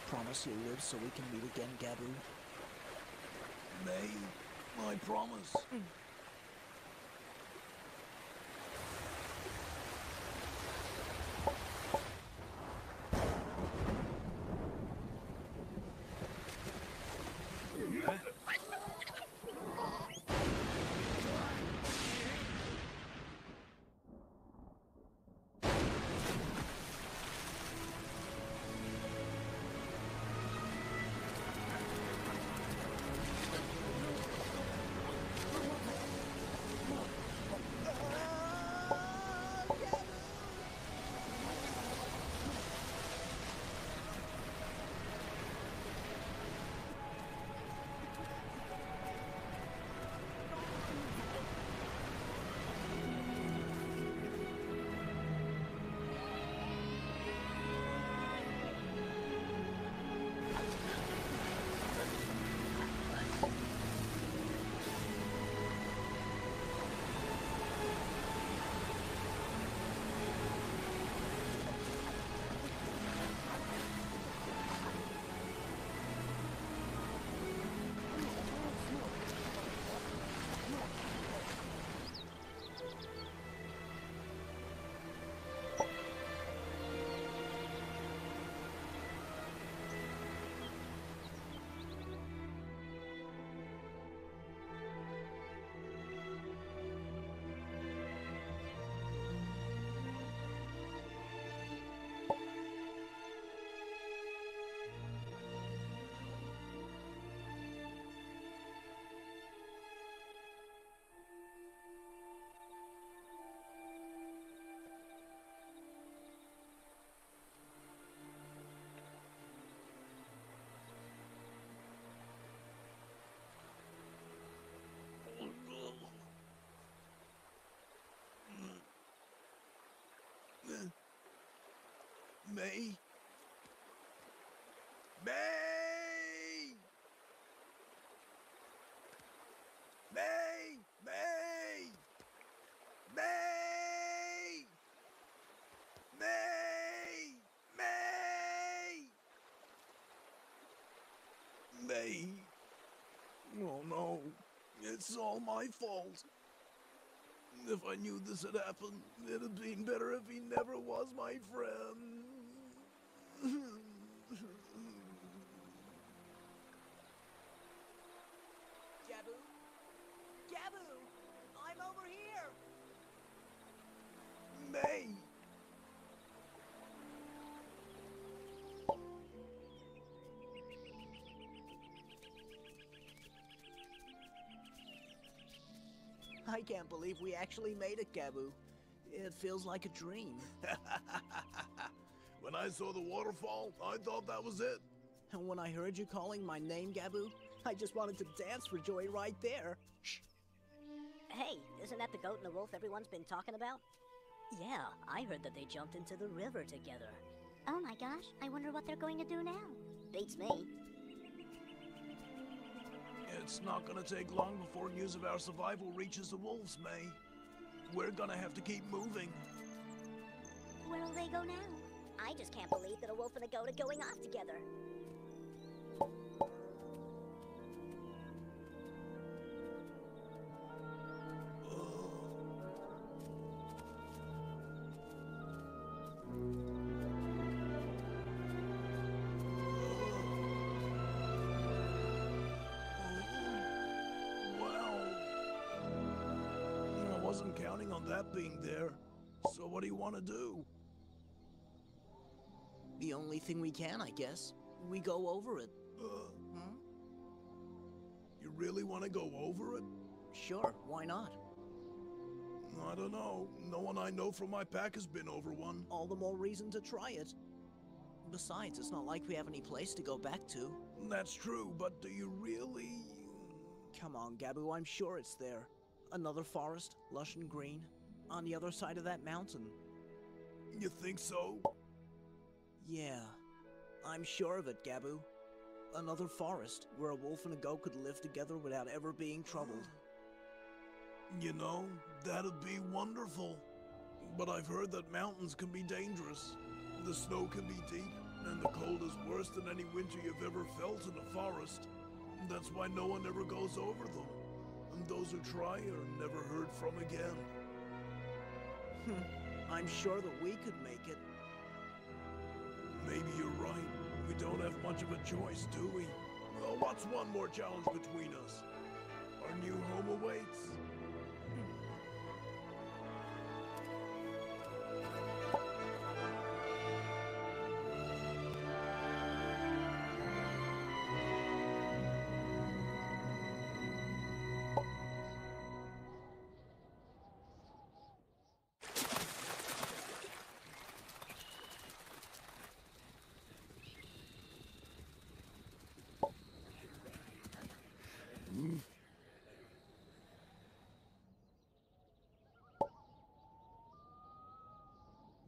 Promise you'll live so we can meet again, Gabu. May, I promise. May? May! May! May! May! May! May! May! Oh no, it's all my fault. If I knew this had happened, it'd have been better if he never was my friend. May! I can't believe we actually made it, Gabu. It feels like a dream. When I saw the waterfall, I thought that was it. And when I heard you calling my name, Gabu, I just wanted to dance for joy right there. Shh. Hey, isn't that the goat and the wolf everyone's been talking about? Yeah, I heard that they jumped into the river together. Oh my gosh, I wonder what they're going to do now. Beats me. It's not gonna take long before news of our survival reaches the wolves, May. We're gonna have to keep moving. Where'll they go now? I just can't believe that a wolf and a goat are going off together. I wasn't counting on that being there. So what do you want to do? The only thing we can, I guess. We go over it. You really want to go over it? Sure, why not? I don't know. No one I know from my pack has been over one. All the more reason to try it. Besides, it's not like we have any place to go back to. That's true, but do you really... Come on, Gabu, I'm sure it's there. Another forest, lush and green, on the other side of that mountain. You think so? Yeah, I'm sure of it, Gabu. Another forest, where a wolf and a goat could live together without ever being troubled. You know, that'd be wonderful. But I've heard that mountains can be dangerous. The snow can be deep, and the cold is worse than any winter you've ever felt in a forest. That's why no one ever goes over them. And those who try are never heard from again. I'm sure that we could make it. Maybe you're right. We don't have much of a choice, do we? Well, what's one more challenge between us? Our new home awaits.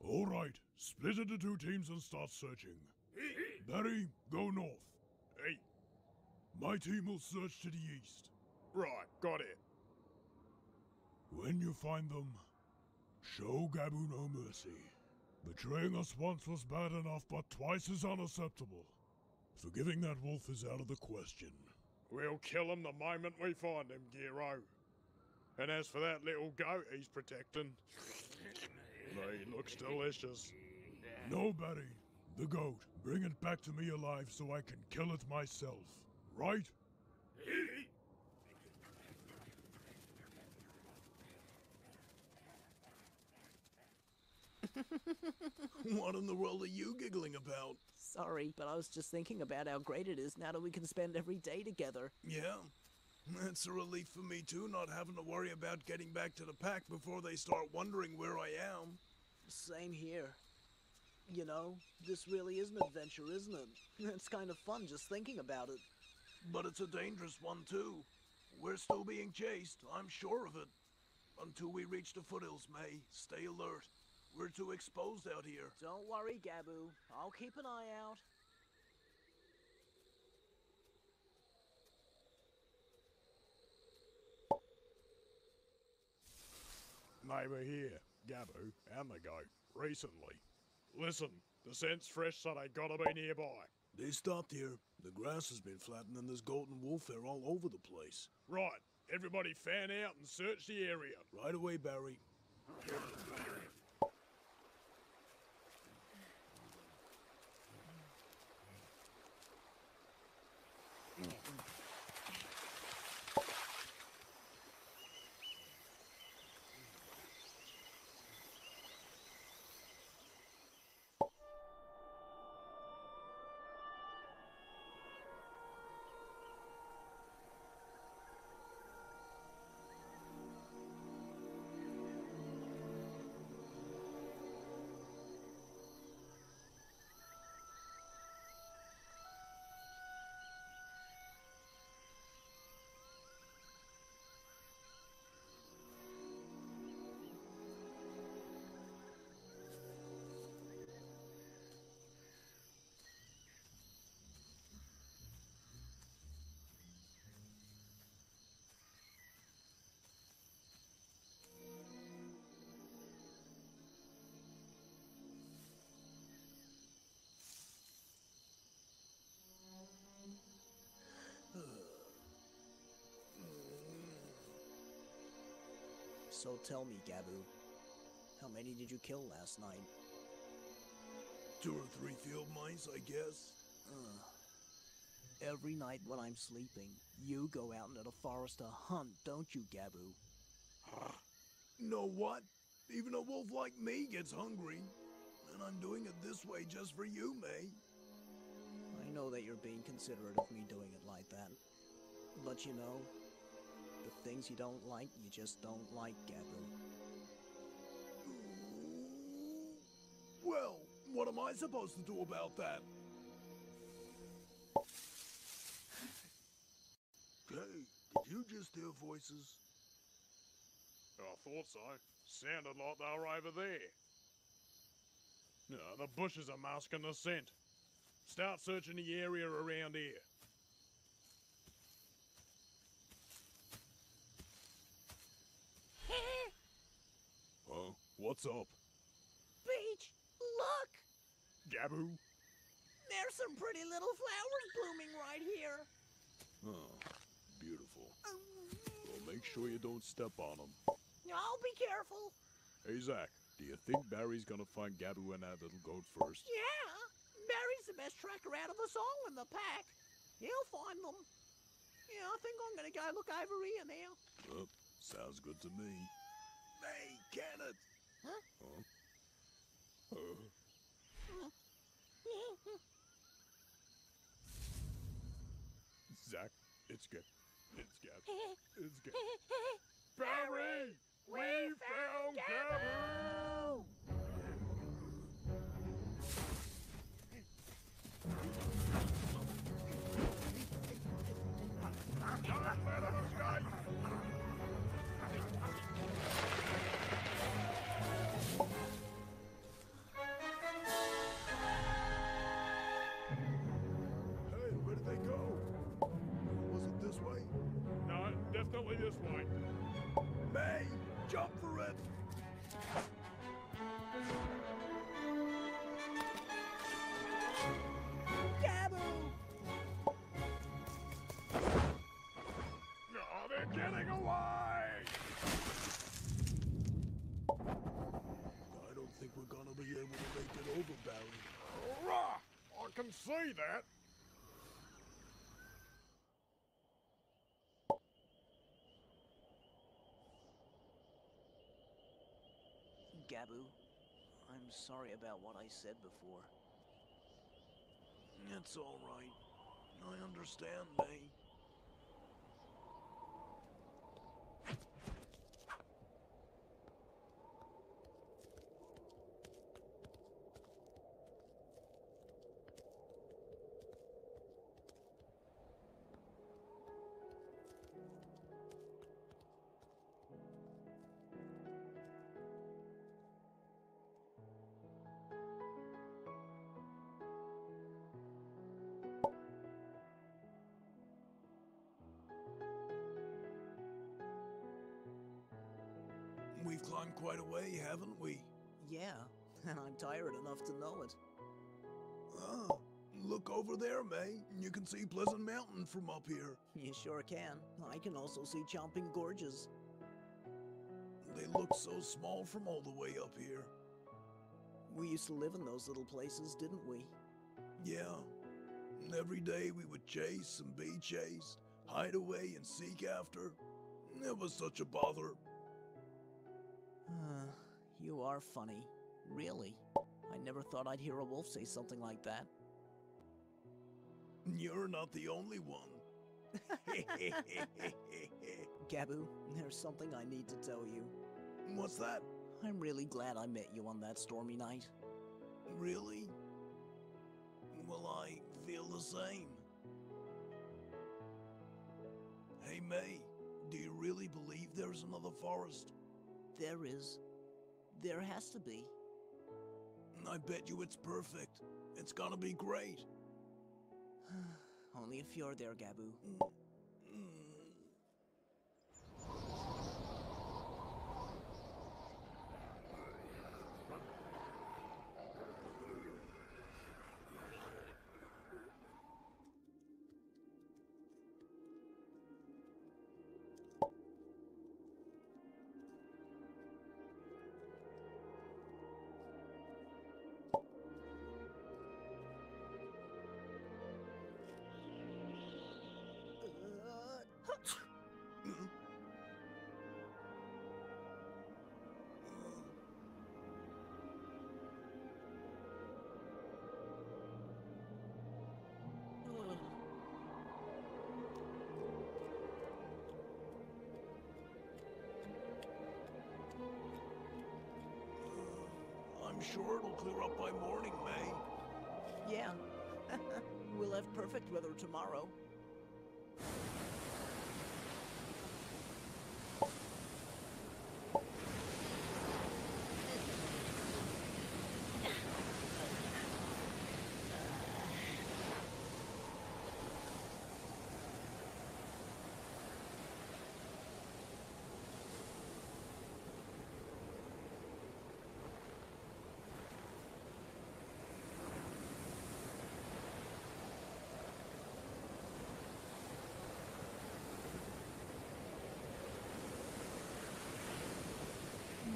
All right, split into two teams and start searching. Barry, go north. Hey. My team will search to the east. Right, got it. When you find them, show Gabu no mercy. Betraying us once was bad enough, but twice is unacceptable. Forgiving that wolf is out of the question. We'll kill him the moment we find him, Giro. And as for that little goat he's protecting, he looks delicious. No, Barry. The goat. Bring it back to me alive so I can kill it myself. Right? What in the world are you giggling about? Sorry, but I was just thinking about how great it is now that we can spend every day together. Yeah. It's a relief for me too, not having to worry about getting back to the pack before they start wondering where I am. Same here. You know, this really is an adventure, isn't it? It's kind of fun just thinking about it. But it's a dangerous one too. We're still being chased, I'm sure of it. Until we reach the foothills, May, stay alert. We're too exposed out here. Don't worry, Gabu. I'll keep an eye out. They were here, Gabu and the goat, recently. Listen, the scent's fresh, so they gotta be nearby. They stopped here. The grass has been flattened and there's golden wolf hair all over the place. Right, everybody fan out and search the area. Right away, Barry. So tell me, Gabu, how many did you kill last night? 2 or 3 field mice, I guess. Every night when I'm sleeping, you go out into the forest to hunt, don't you, Gabu? Know what? Even a wolf like me gets hungry. And I'm doing it this way just for you, May. I know that you're being considerate of me doing it like that. But you know, the things you don't like, you just don't like, Gabu. Well, what am I supposed to do about that? Hey, did you just hear voices? I thought so. Sounded like they were over there. No, the bushes are masking the scent. Start searching the area around here. Huh? What's up? Beach, look! Gabu? There's some pretty little flowers blooming right here. Oh, beautiful. Well, make sure you don't step on them. I'll be careful. Hey, Zach, do you think Barry's gonna find Gabu and that little goat first? Yeah, Barry's the best tracker out of us all in the pack. He'll find them. Yeah, I think I'm gonna go look over here now. Oh, sounds good to me. Hey, Kenneth! Huh? Zach, it's good. It's good. It's good. Barry! We found Gabu! Don't let him escape! Hey, where did they go? Was it this way? No, definitely this way. May, jump for it! Gabu! Oh, they're getting away! I don't think we're gonna be able to make it over, Barry. Hurrah! I can see that. Gabu, I'm sorry about what I said before. It's all right. I understand, May. We've climbed quite a way, haven't we? Yeah, and I'm tired enough to know it. Ah, look over there, May. You can see Pleasant Mountain from up here. You sure can. I can also see Chomping Gorges. They look so small from all the way up here. We used to live in those little places, didn't we? Yeah. And every day we would chase and be chased, hide away and seek after. It was such a bother. You are funny. Really. I never thought I'd hear a wolf say something like that. You're not the only one. Gabu, there's something I need to tell you. What's that? I'm really glad I met you on that stormy night. Really? Well, I feel the same. Hey, May, do you really believe there's another forest? There is. There has to be. I bet you it's perfect. It's gonna be great. Only if you're there, Gabu. sure it'll clear up by morning, May. Yeah. We'll have perfect weather tomorrow.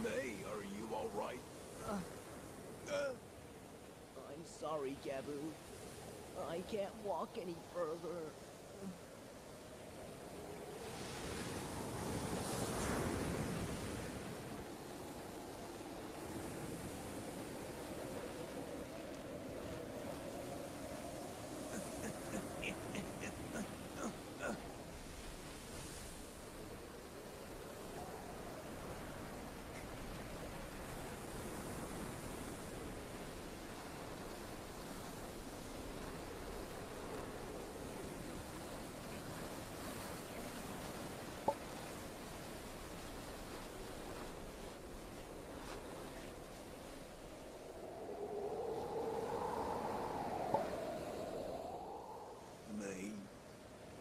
May, are you alright? I'm sorry, Gabu. I can't walk any further. May.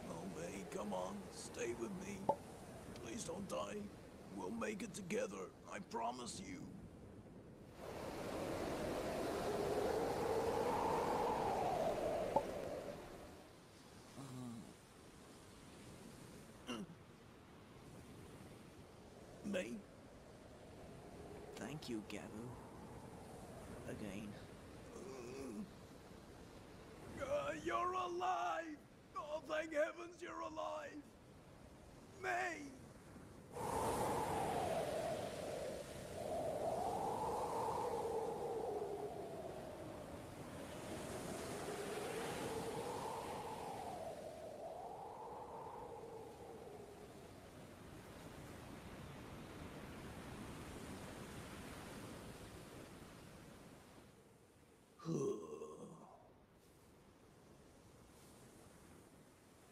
Oh, May, come on. Stay with me. Please don't die. We'll make it together. I promise you. May? Thank you, Gabu. Again. You're alive! Oh, thank heavens you're alive! May!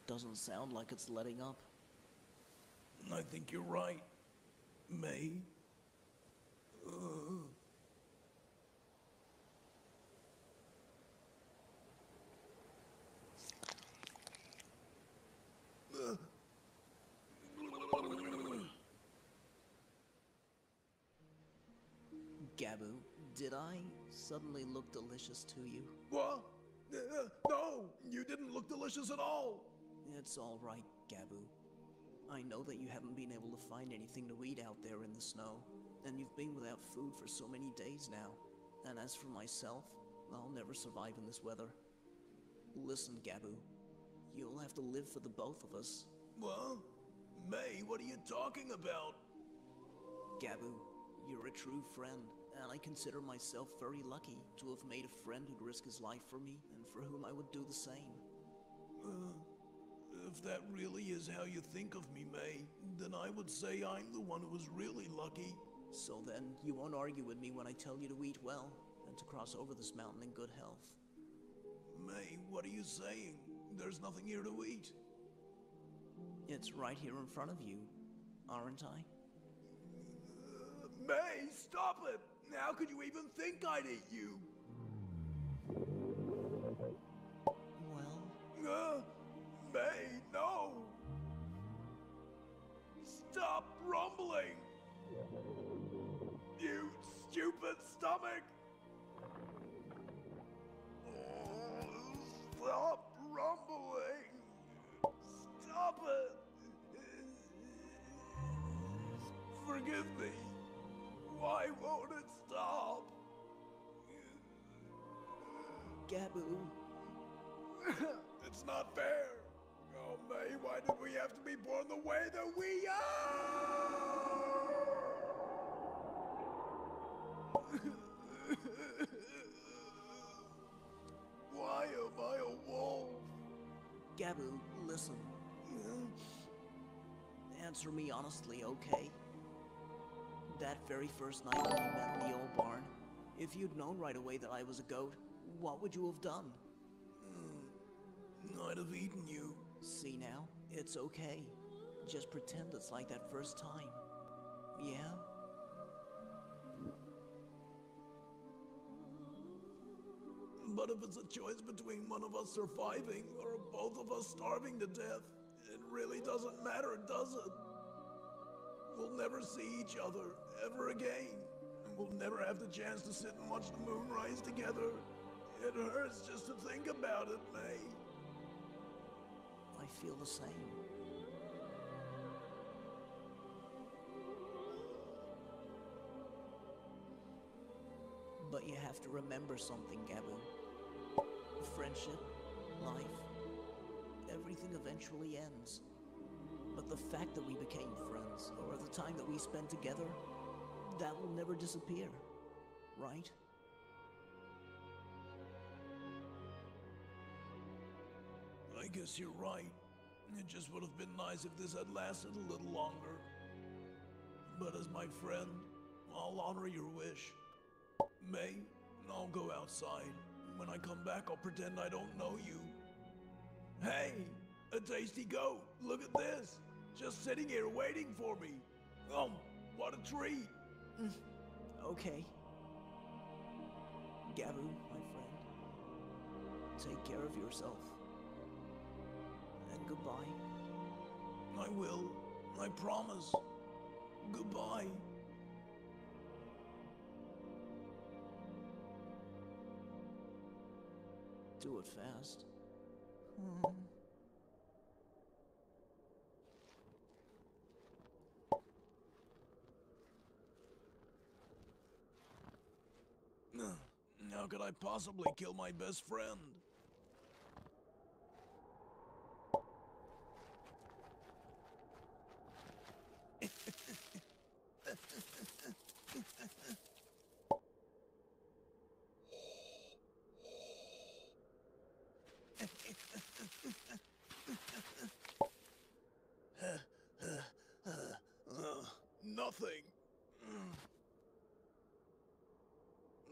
Doesn't sound like it's letting up. I think you're right, May. Gabu, did I suddenly look delicious to you? What? No, you didn't look delicious at all. It's all right, Gabu. I know that you haven't been able to find anything to eat out there in the snow, and you've been without food for so many days now. And as for myself, I'll never survive in this weather. Listen, Gabu, you'll have to live for the both of us. Well, May, what are you talking about? Gabu, you're a true friend, and I consider myself very lucky to have made a friend who'd risk his life for me, and for whom I would do the same. If that really is how you think of me, May, then I would say I'm the one who was really lucky. So then, you won't argue with me when I tell you to eat well, and to cross over this mountain in good health. May, what are you saying? There's nothing here to eat. It's right here in front of you, aren't I? May, stop it! How could you even think I'd eat you? Well... May, no! Stop rumbling! You stupid stomach! Stop rumbling! Stop it! Forgive me. Why won't it stop? Gabu. It's not fair. Oh, May, why did we have to be born the way that we are? Why am I a wolf? Gabu, listen. Answer me honestly, okay? That very first night when we met in the old barn, If you'd known right away that I was a goat, what would you have done? I'd have eaten you. See now? It's okay. Just pretend it's like that first time. Yeah? But if it's a choice between one of us surviving or both of us starving to death, it really doesn't matter, does it? We'll never see each other ever again. We'll never have the chance to sit and watch the moon rise together. It hurts just to think about it, May. I feel the same. But you have to remember something, Gabu. Friendship, life, everything eventually ends. But the fact that we became friends, or the time that we spent together, that will never disappear, right? I guess you're right. It just would have been nice if this had lasted a little longer. But as my friend, I'll honor your wish. May, I'll go outside. When I come back, I'll pretend I don't know you. Hey, a tasty goat. Look at this. Just sitting here waiting for me. What a treat. Okay. Gabu, my friend. Take care of yourself. And goodbye. I will. I promise. Goodbye. Do it fast. How could I possibly kill my best friend? Nothing.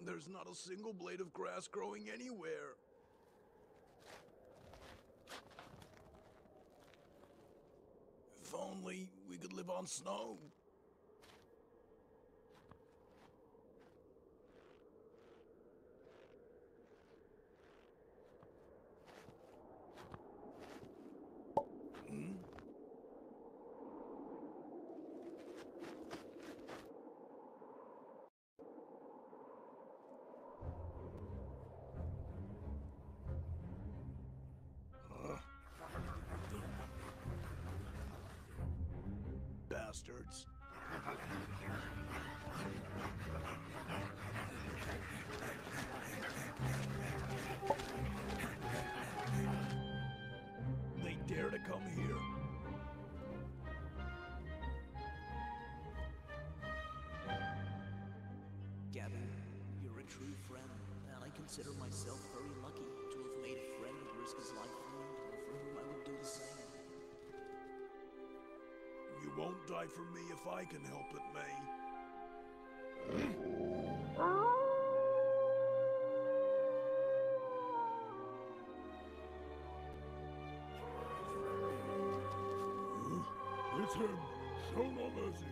There's not a single blade of grass growing anywhere. If only we could live on snow. Bastards. They dare to come here. Gabu, you're a true friend, and I consider myself very lucky to have made a friend who'd risk his life for me, or for whom I would do the same. You won't die for me if I can help it, May. It's him. Show no mercy.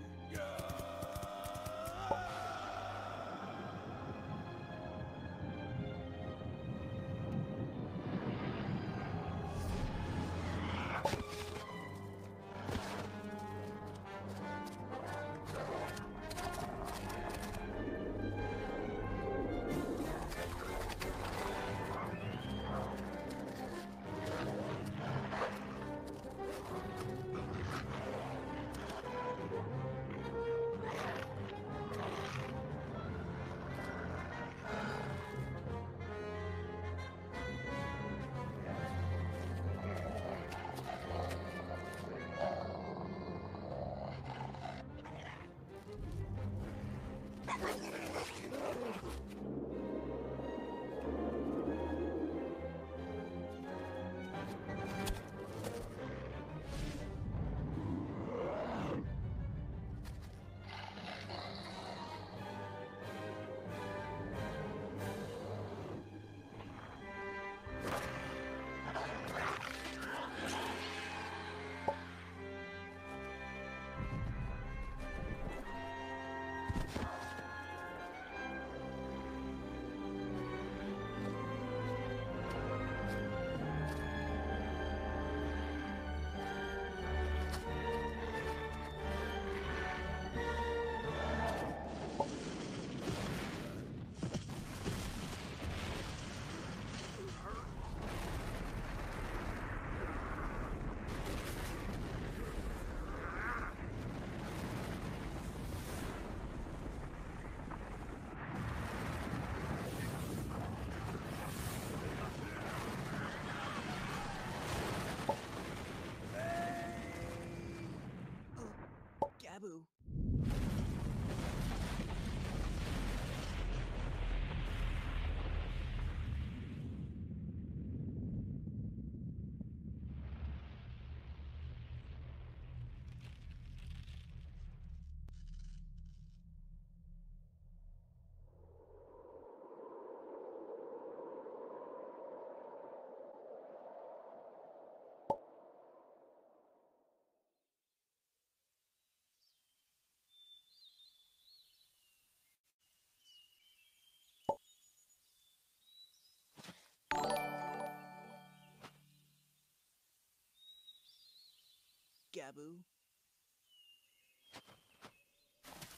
Gabu.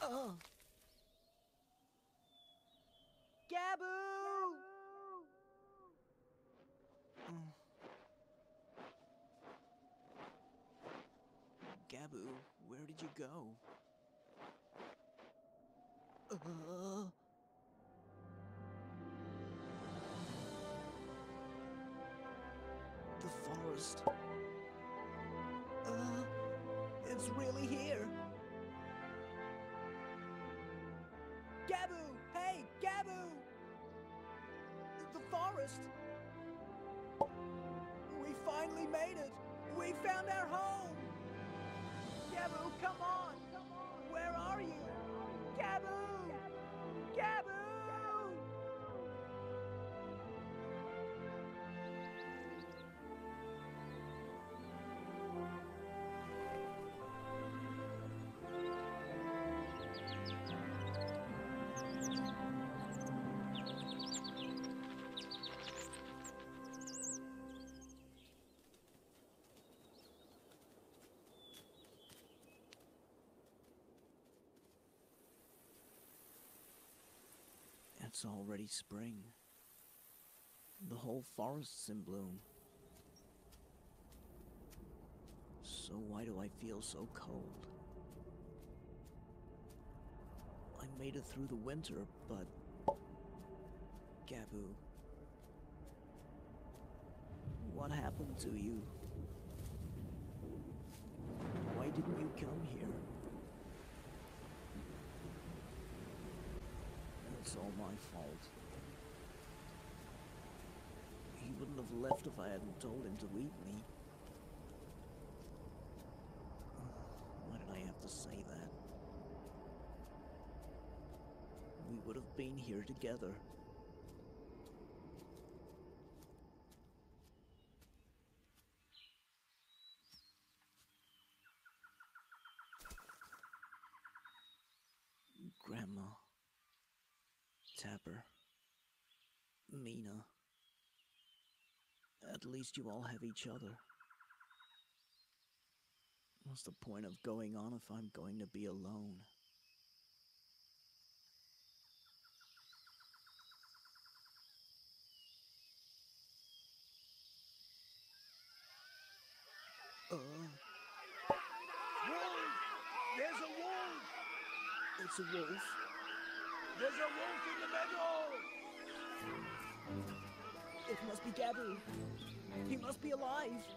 Oh! Gabu! Gabu, where did you go? The forest. It's really here. Gabu! Hey, Gabu! The forest! We finally made it! We found our home! Gabu, come on! Where are you? Gabu! Gabu! It's already spring. The whole forest's in bloom. So why do I feel so cold? I made it through the winter, but... Gabu... What happened to you? Why didn't you come here? It's all my fault. He wouldn't have left if I hadn't told him to leave me. Why did I have to say that? We would have been here together. Grandma. Tapper. Mina. At least you all have each other. What's the point of going on if I'm going to be alone? Wolf! There's a wolf! It's a wolf. There's a wolf in the meadow! It must be Gabu. He must be alive.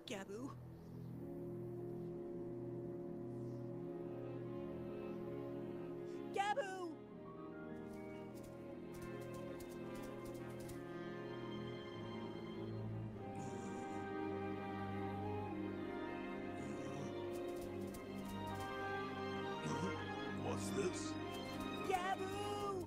Gabu? Gabu! What's this? Gabu!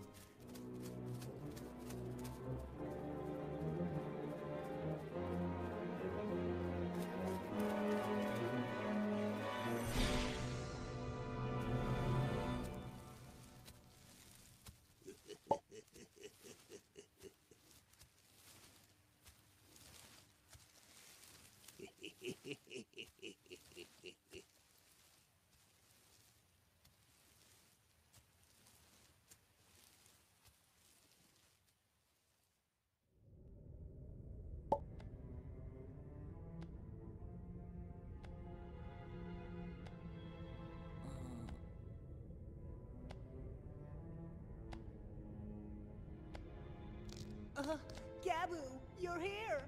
Gabu, you're here!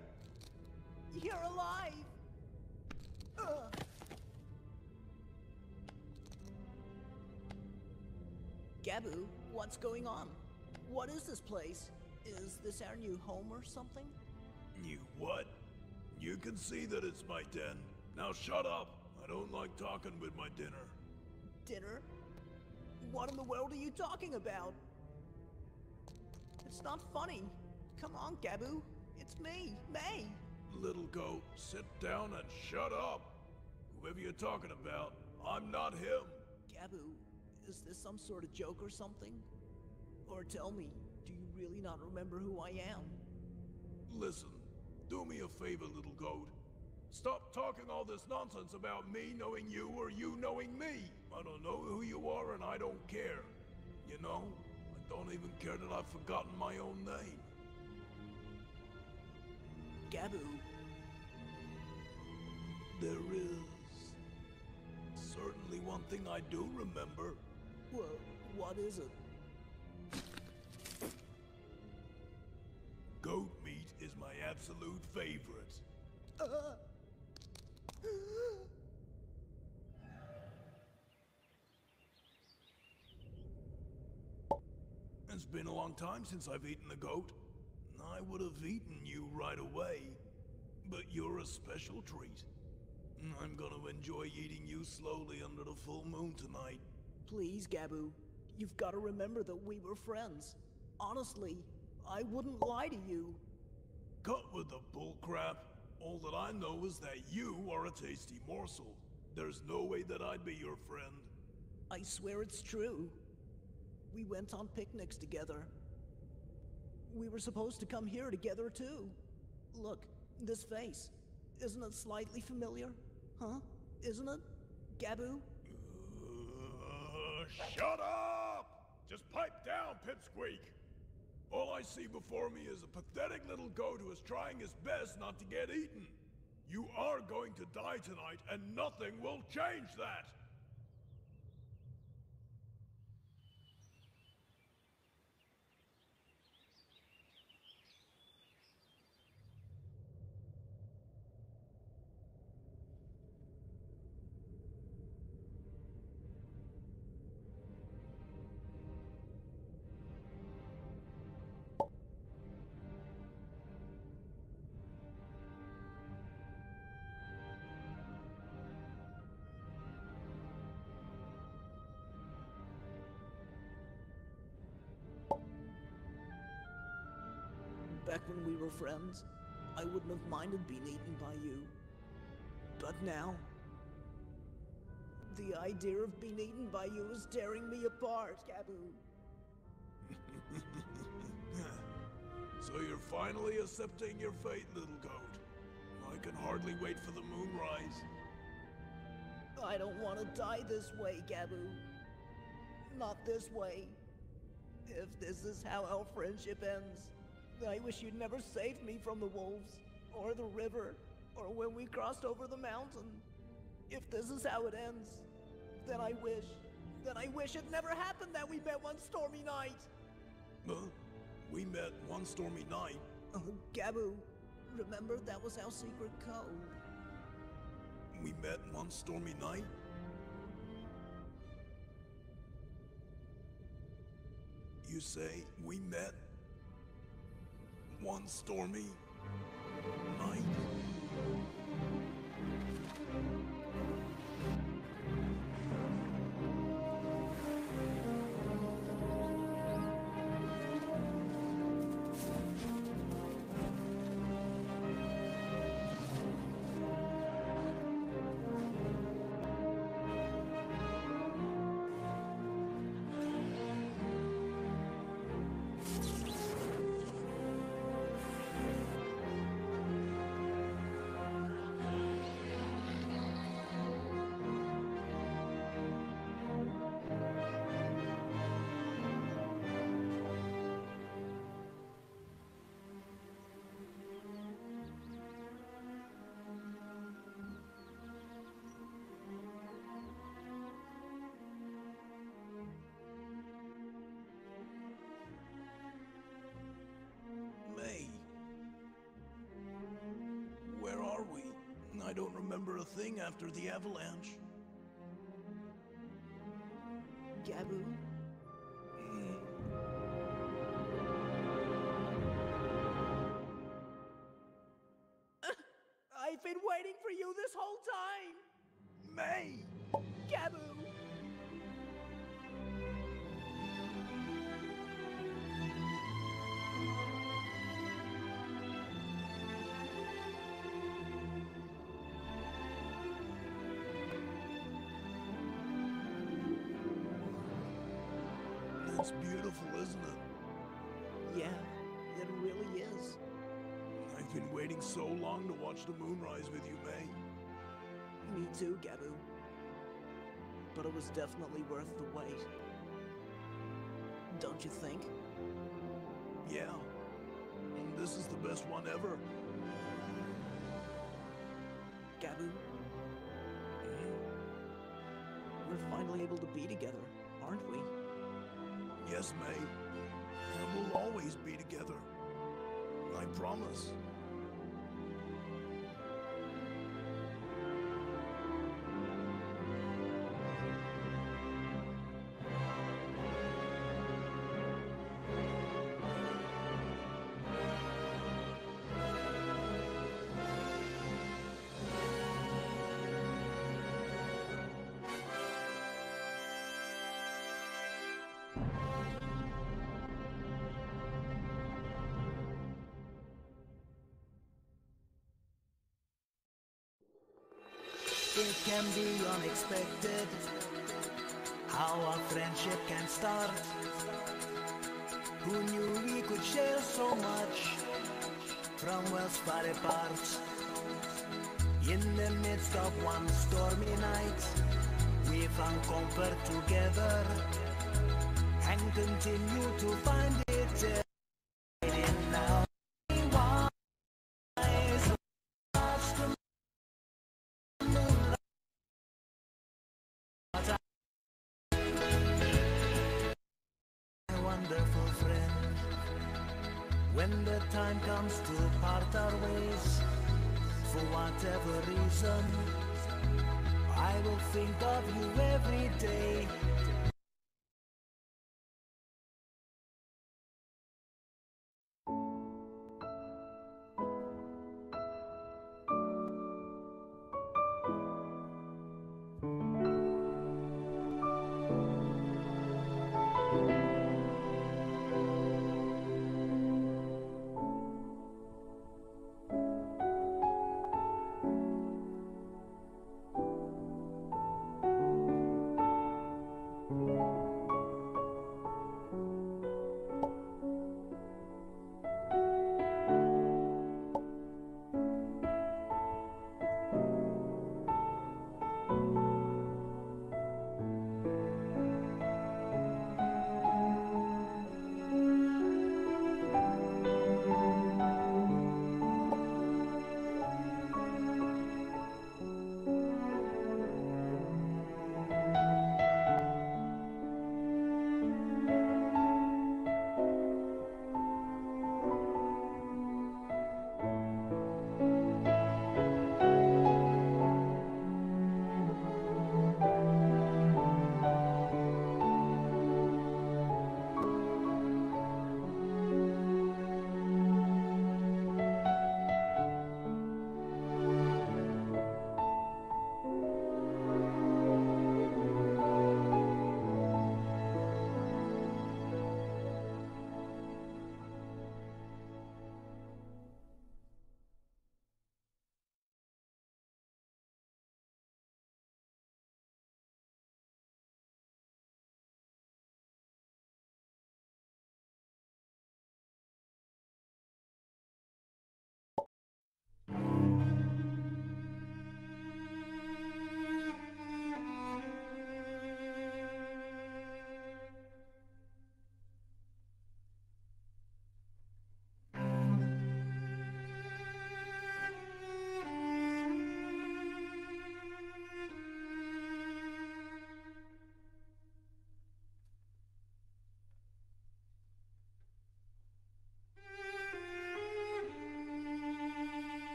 You're alive! Gabu, what's going on? What is this place? Is this our new home or something? You what? You can see that it's my den. Now shut up. I don't like talking with my dinner. Dinner? What in the world are you talking about? It's not funny. Come on, Gabu. It's me, May. Little goat, sit down and shut up. Whoever you're talking about, I'm not him. Gabu, is this some sort of joke or something? Or tell me, do you really not remember who I am? Listen, do me a favor, little goat. Stop talking all this nonsense about me knowing you or you knowing me. I don't know who you are and I don't care. You know, I don't even care that I've forgotten my own name. Gabu. There is certainly one thing I do remember. Well, what is it? Goat meat is my absolute favorite. It's been a long time since I've eaten a goat. I would have eaten you right away, but you're a special treat. I'm gonna enjoy eating you slowly under the full moon tonight. Please, Gabu. You've got to remember that we were friends. Honestly, I wouldn't lie to you. Cut with the bullcrap. All that I know is that you are a tasty morsel. There's no way that I'd be your friend. I swear it's true. We went on picnics together. We were supposed to come here together too. Look, this face. Isn't it slightly familiar? Huh? Isn't it? Gabu? Shut up! Just pipe down, Pipsqueak! All I see before me is a pathetic little goat who is trying his best not to get eaten. You are going to die tonight, and nothing will change that! Back when we were friends, I wouldn't have minded being eaten by you. But now, the idea of being eaten by you is tearing me apart, Gabu. So you're finally accepting your fate, little goat. I can hardly wait for the moonrise. I don't want to die this way, Gabu. Not this way. If this is how our friendship ends, I wish you'd never saved me from the wolves, or the river, or when we crossed over the mountain. If this is how it ends, then I wish it never happened that we met one stormy night. We met one stormy night? Oh, Gabu, remember that was our secret code. We met one stormy night? You say we met one stormy night? Where are we? I don't remember a thing after the avalanche. Gabu? I've been waiting for you this whole time! May! Gabu! It's beautiful, isn't it? Yeah, it really is. I've been waiting so long to watch the moonrise with you, May. Me too, Gabu. But it was definitely worth the wait. Don't you think? Yeah. This is the best one ever. Gabu? We're finally able to be together, aren't we? Yes, May. And we'll always be together. I promise. It can be unexpected how our friendship can start. Who knew we could share so much from worlds far apart? In the midst of one stormy night, we found comfort together and continue to find it in now. Wonderful friend, when the time comes to part our ways, for whatever reason, I will think of you every day.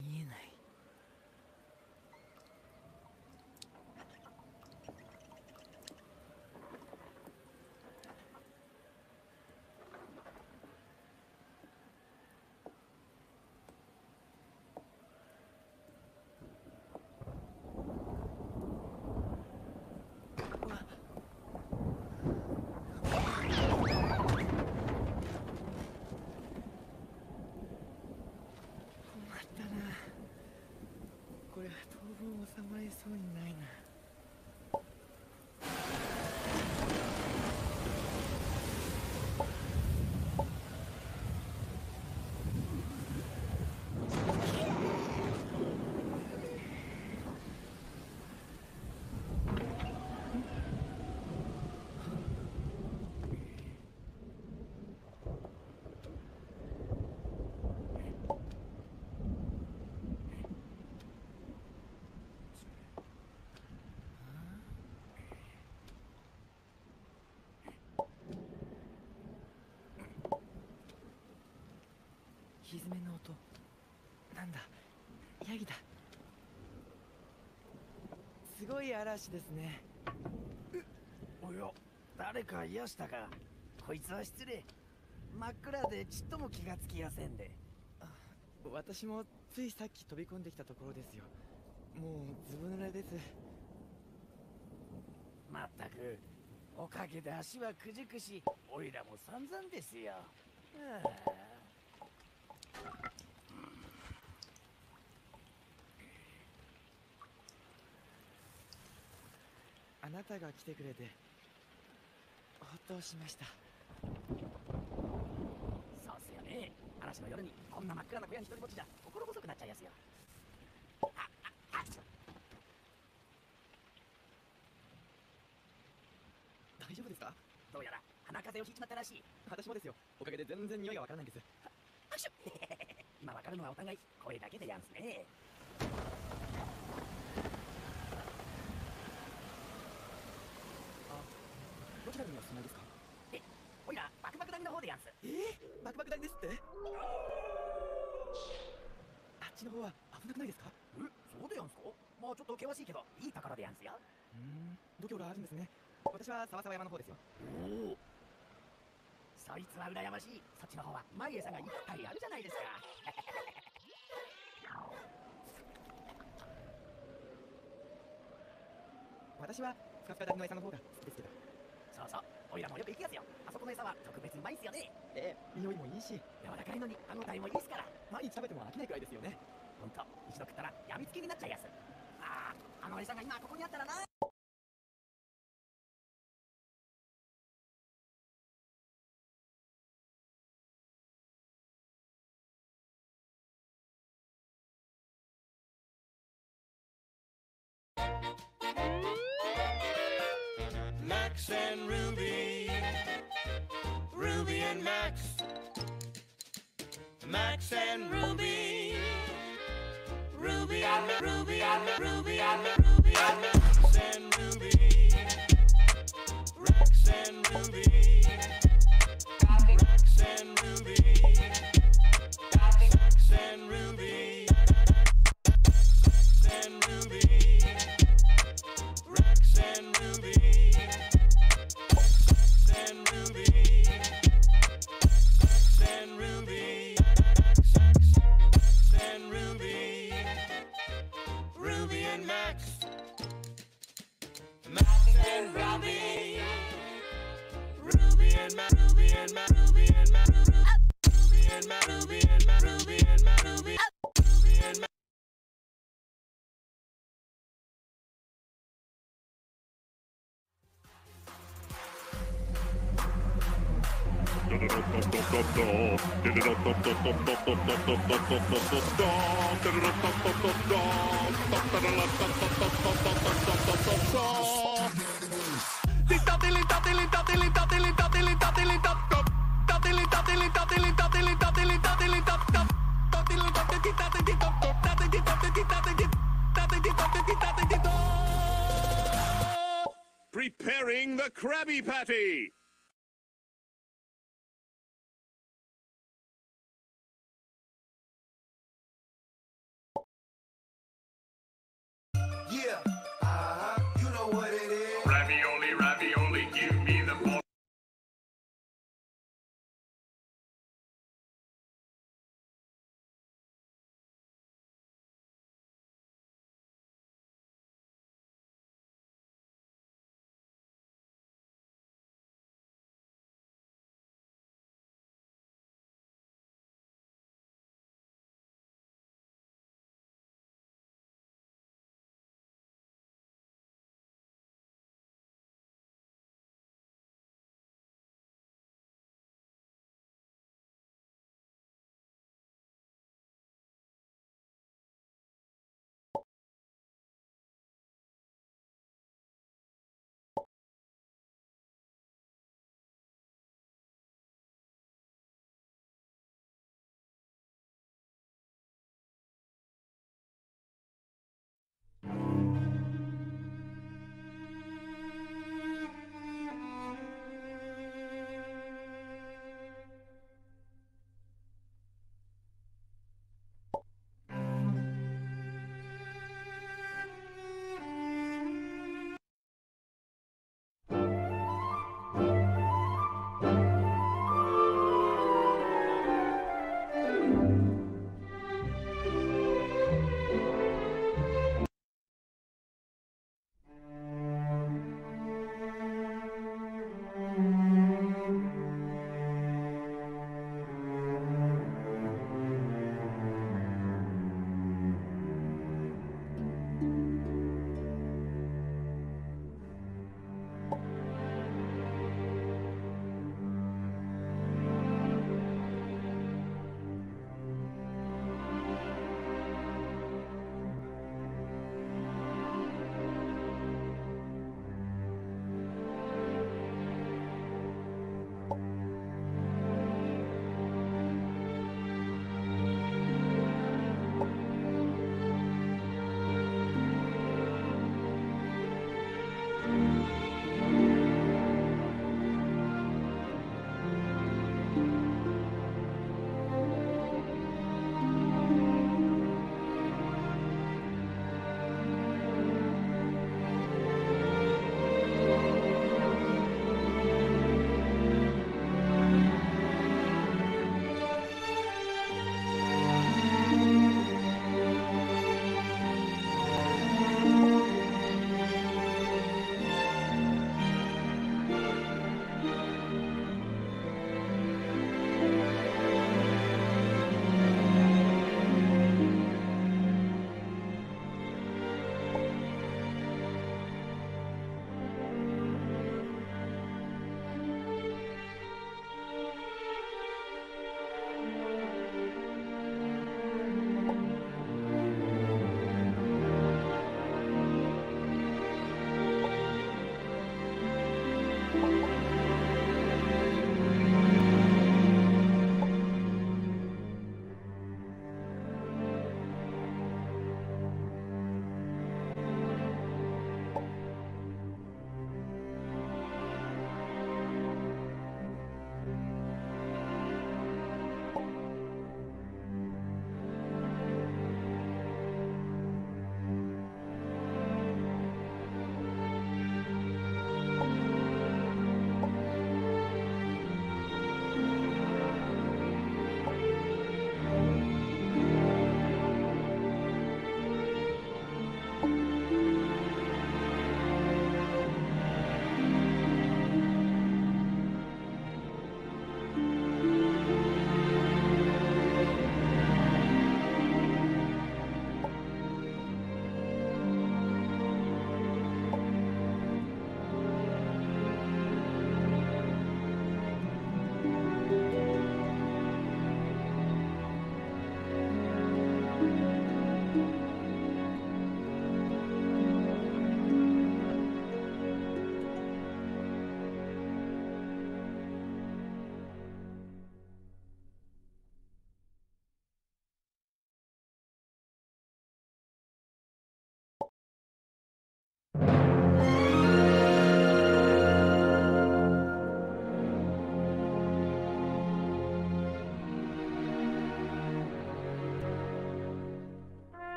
見えない。これは当分収まりそうにないな。ひずめの音。なんだ、ヤギだ。すごい嵐ですね。おや、誰か癒したか。こいつは失礼。真っ暗でちっとも気がつきやせんで。私もついさっき飛び込んできたところですよ。もうずぶ濡れです。まったく、おかげで足はくじくし、おいらも散々ですよ。あなたが来てくれてほっとしました。そうっすよね。嵐の夜にこんな真っ暗な小屋に一人ぼっちじゃ心細くなっちゃいやすよ。大丈夫ですか？どうやら鼻風邪をひいちまったらしい。私もですよ。おかげで全然匂いがわからないんです。拍手今わかるのはお互い声だけでやんすね。どちらにお住まいですか？おいらバクバク谷の方でやんす。バクバク谷ですって？あっちの方は危なくないですか？そうでやんすか？まあちょっと険しいけどいいところでやんすよ。度胸があるんですね。私は沢沢山の方ですよ。おお、そいつは羨ましい。そっちの方は毎餌がいっぱいあるじゃないですか。私はふかふか谷の餌の方が好きですけど。そうそう、おいらもよく行きやすよ。あそこの餌は特別うまいっすよね。匂いもいいし、柔らかいのに歯ごたえもいいっすから。毎日食べても飽きないくらいですよね。ほんと、一度食ったらやみつきになっちゃいやす。あの餌が今ここにあったらな。Max and Ruby, Ruby and Max, Max and Ruby, Ruby and Ruby and Ruby and Ruby and Max and Ruby, Rex and Ruby, Rex and Ruby, Max and Ruby, Max and Ruby, Rex and Ruby. And Ruby, and Ruby, and Ruby, Ruby and Max, Max and Ruby, Ruby and Max, Ruby and Max, Ruby and Max, Ruby and Max, Ruby and Max, Ruby and Max, Ruby and Max. Preparing the Krabby Patty! Yeah.